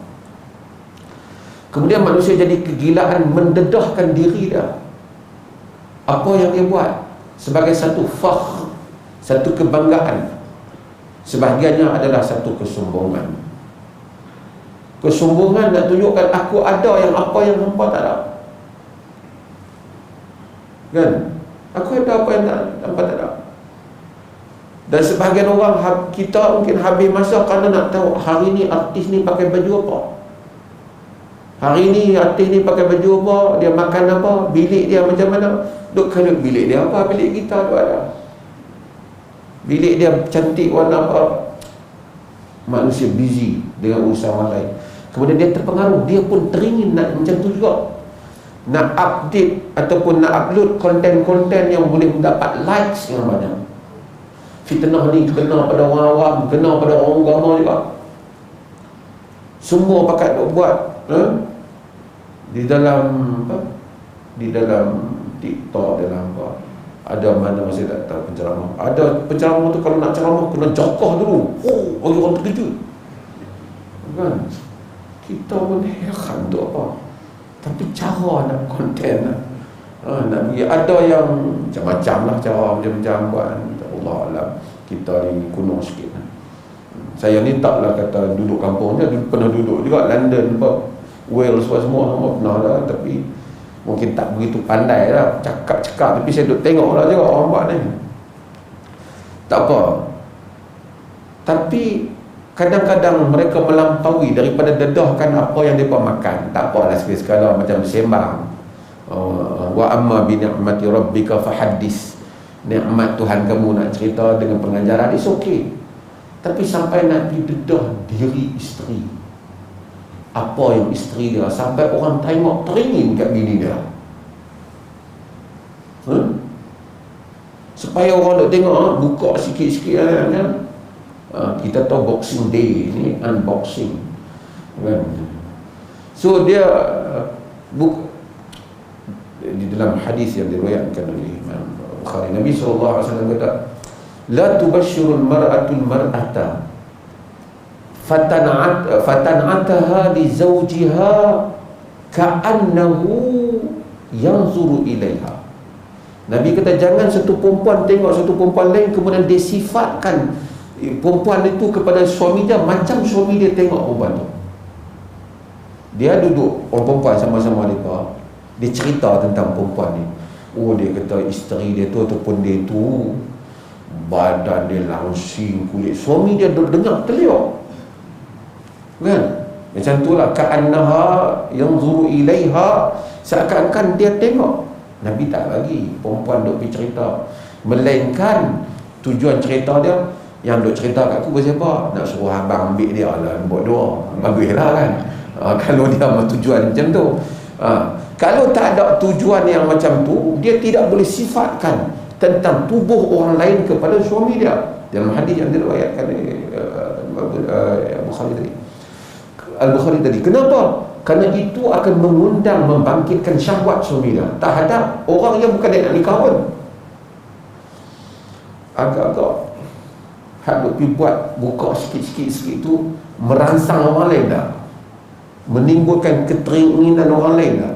Speaker 2: Kemudian manusia jadi kegilaan mendedahkan diri dia. Apa yang dia buat sebagai satu fakhr, satu kebanggaan, sebahagiannya adalah satu kesombongan. Kesombongan nak tunjukkan aku ada yang apa yang hampa tak ada. Kan? Aku ada apa yang hampa tak ada. Dan sebahagian orang, kita mungkin habis masa kerana nak tahu hari ni artis ni pakai baju apa, hari ni artis ni pakai baju apa, dia makan apa, bilik dia macam mana. Duk kalau bilik dia apa, bilik kita tu ada. Bilik dia cantik warna apa. Manusia busy dengan urusan orang lain. Kemudian dia terpengaruh, dia pun teringin nak macam tu juga, nak update ataupun nak upload konten-konten yang boleh mendapat likes yang banyak. Fitnah ni kena pada orang awam, kena pada orang agama juga. Semua pakat buat di dalam di dalam TikTok, dalam apa, ada mana saya tak tahu penceramah. Ada penceramah tu kalau nak ceramah kena jakoh dulu. Bagi orang terkejut kan. Kita pun heran tu apa, tapi cara nak konten nak pergi, ada yang macam-macam lah cara, macam-macam buat. Allah Alam, kita ni kuno sikit. Saya ni taklah kata duduk kampung je, pernah duduk juga London, Wales semua pernah lah, tapi mungkin tak begitu pandai lah cakap-cakap, tapi saya duduk tengok lah juga orang buat ni. Tak apa, tapi kadang-kadang mereka melampaui daripada dedahkan apa yang mereka makan. Tak apalah sekali-sekala macam sembang, wa amma bi ni'mati rabbika fahaddis, nikmat Tuhan kamu nak cerita dengan pengajaran, it's okay. Tapi sampai nak dedah diri isteri, apa yang isteri dia, sampai orang tengok teringin kat bini dia. Supaya orang nak tengok, buka sikit-sikit kan. Kita tahu Boxing Day ni unboxing kan. So dia di dalam hadis yang diriwayatkan oleh Imam Bukhari, Nabi SAW kata, la tubashshirul mar'atul mar'ata fatan'ataha li zawjiha ka'annahu yanzuru ilaiha. Nabi kata jangan satu perempuan tengok satu perempuan lain kemudian dia sifatkan perempuan itu kepada suami dia macam suami dia tengok perempuan tu. Dia duduk orang perempuan sama-sama mereka, dia cerita tentang perempuan ni. Oh, dia kata isteri dia tu ataupun dia tu badan dia langsing, kulit. Suami dia dengar terliok kan, macam tu lah. Ka'annaha yanzuru ilaiha, seakan-akan dia tengok. Nabi tak bagi perempuan duk pergi cerita, melainkan tujuan cerita dia, yang duk cerita kat aku siapa, nak suruh abang ambil dia lah, buat doa, bagus lah kan. Kalau dia tujuan macam tu. Kalau tak ada tujuan yang macam tu, dia tidak boleh sifatkan tentang tubuh orang lain kepada suami dia. Dalam hadis yang diriwayatkan Al-Bukhari tadi. Kenapa? Kerana itu akan mengundang, membangkitkan syahwat suami dia terhadap orang yang bukan dia nak nikah pun. Agak-agak hak duk pergi buat, buka sikit-sikit tu, merangsang orang lain dah, menimbulkan keteringinan orang lain dah.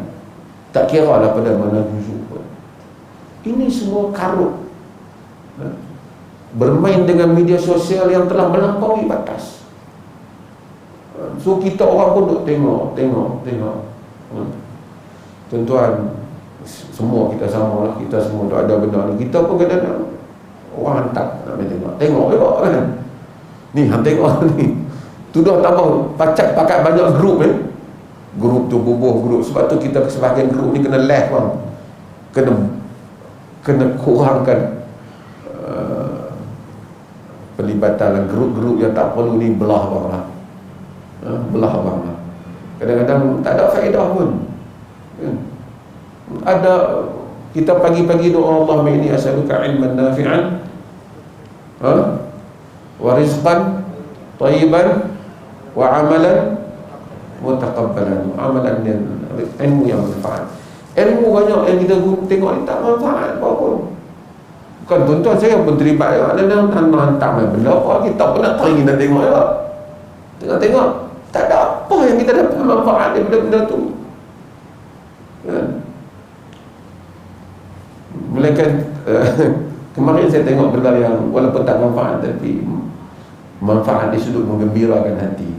Speaker 2: Tak kira lah pada mana rujuk pun. Ini semua karut, bermain dengan media sosial yang telah melampaui batas. So kita orang pun duk tengok. Tuan-tuan, semua kita sama lah, kita semua duk ada benda ni. Kita pun kadang-kadang orang hantar nak main tengok kan. Ni hang tengok ni, tu dah tambah pakat banyak grup kan. Grup tu bubuh grup. Sebab tu kita sebahagian grup ni kena left bang, kena kurangkan pelibatan grup-grup yang tak perlu ni, belah bang lah. Belah bang lah. Kadang-kadang tak ada faedah pun kan? Ada kita pagi-pagi doa, Allahumma inni as'aluka ilman nafi'an wa rizqan thayyiban wa amalan mutaqabbalan. Amalan yang ilmu yang bermanfaat. Ilmu banyak yang kita tengok ni tak manfaat apa pun. Bukan tuan-tuan, saya pun terlibat dalam hantar benda apa, kita pun nak teringin nak tengok ya. Tengok tak ada apa yang kita dapat manfaat daripada benda tu kan? Melainkan kemarin saya tengok benda yang walaupun tak manfaat, tapi manfaat di sudut menggembirakan hati.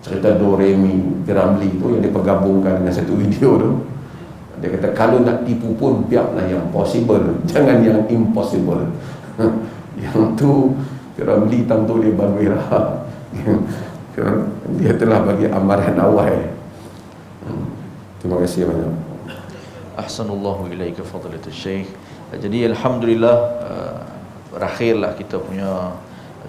Speaker 2: Cerita Doremi Piramli tu yang dia pergabungkan dengan satu video tu. Dia kata kalau nak tipu pun biarlah yang possible, jangan yang impossible. Yang tu Piramli tentu dia bagus lah. Dia telah bagi amaran awal. Terima kasih banyak.
Speaker 1: Ahsanallahu ilaika fadilatul syekh. Jadi alhamdulillah, berakhirlah kita punya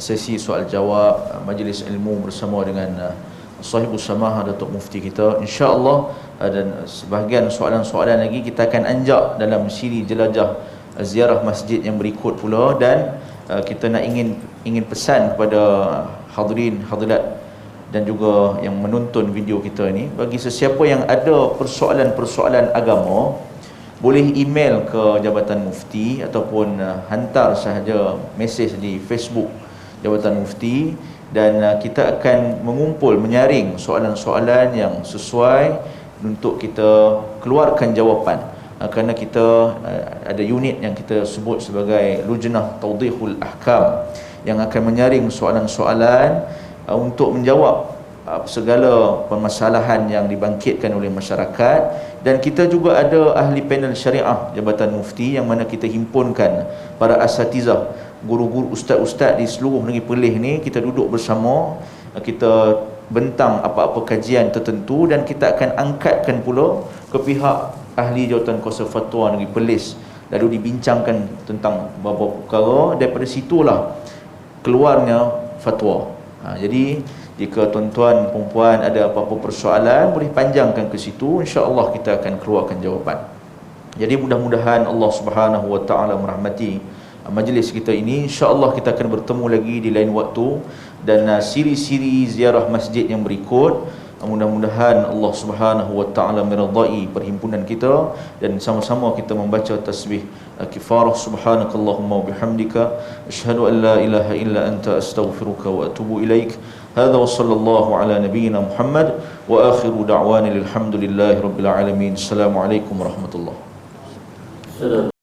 Speaker 1: sesi soal jawab majlis ilmu bersama dengan Sahibus Samahah Datuk Mufti kita. InsyaAllah dan sebahagian soalan-soalan lagi kita akan anjak dalam siri jelajah ziarah masjid yang berikut pula. Dan kita nak ingin pesan kepada hadirin hadirat dan juga yang menonton video kita ni, bagi sesiapa yang ada persoalan-persoalan agama, boleh email ke Jabatan Mufti ataupun hantar sahaja mesej di Facebook Jabatan Mufti, dan kita akan menyaring soalan-soalan yang sesuai untuk kita keluarkan jawapan. Kerana kita ada unit yang kita sebut sebagai Lujnah Tawdihul Ahkam yang akan menyaring soalan-soalan untuk menjawab segala permasalahan yang dibangkitkan oleh masyarakat. Dan kita juga ada ahli panel syariah Jabatan Mufti yang mana kita himpunkan para asatizah, guru-guru, ustaz-ustaz di seluruh negeri Perlis ni. Kita duduk bersama, kita bentang apa-apa kajian tertentu, dan kita akan angkatkan pula ke pihak ahli jawatan kuasa fatwa negeri Perlis, lalu dibincangkan tentang beberapa perkara. Daripada situlah keluarnya fatwa. Jadi jika tuan-tuan perempuan ada apa-apa persoalan, boleh panjangkan ke situ, insya-Allah kita akan keluarkan jawapan. Jadi mudah-mudahan Allah Subhanahu wa taala merahmati majlis kita ini. InsyaAllah kita akan bertemu lagi di lain waktu, dan siri-siri ziarah masjid yang berikut. Mudah-mudahan Allah Subhanahu wa taala meridai perhimpunan kita, dan sama-sama kita membaca tasbih kifarah. Subhanakallahumma wa bihamdika asyhadu an la ilaha illa anta astaghfiruka wa atubu ilaik. Hadza wa sallallahu ala nabiyyina Muhammad wa akhiru da'wana alhamdulillahi rabbil alamin. Assalamualaikum warahmatullahi wabarakatuh.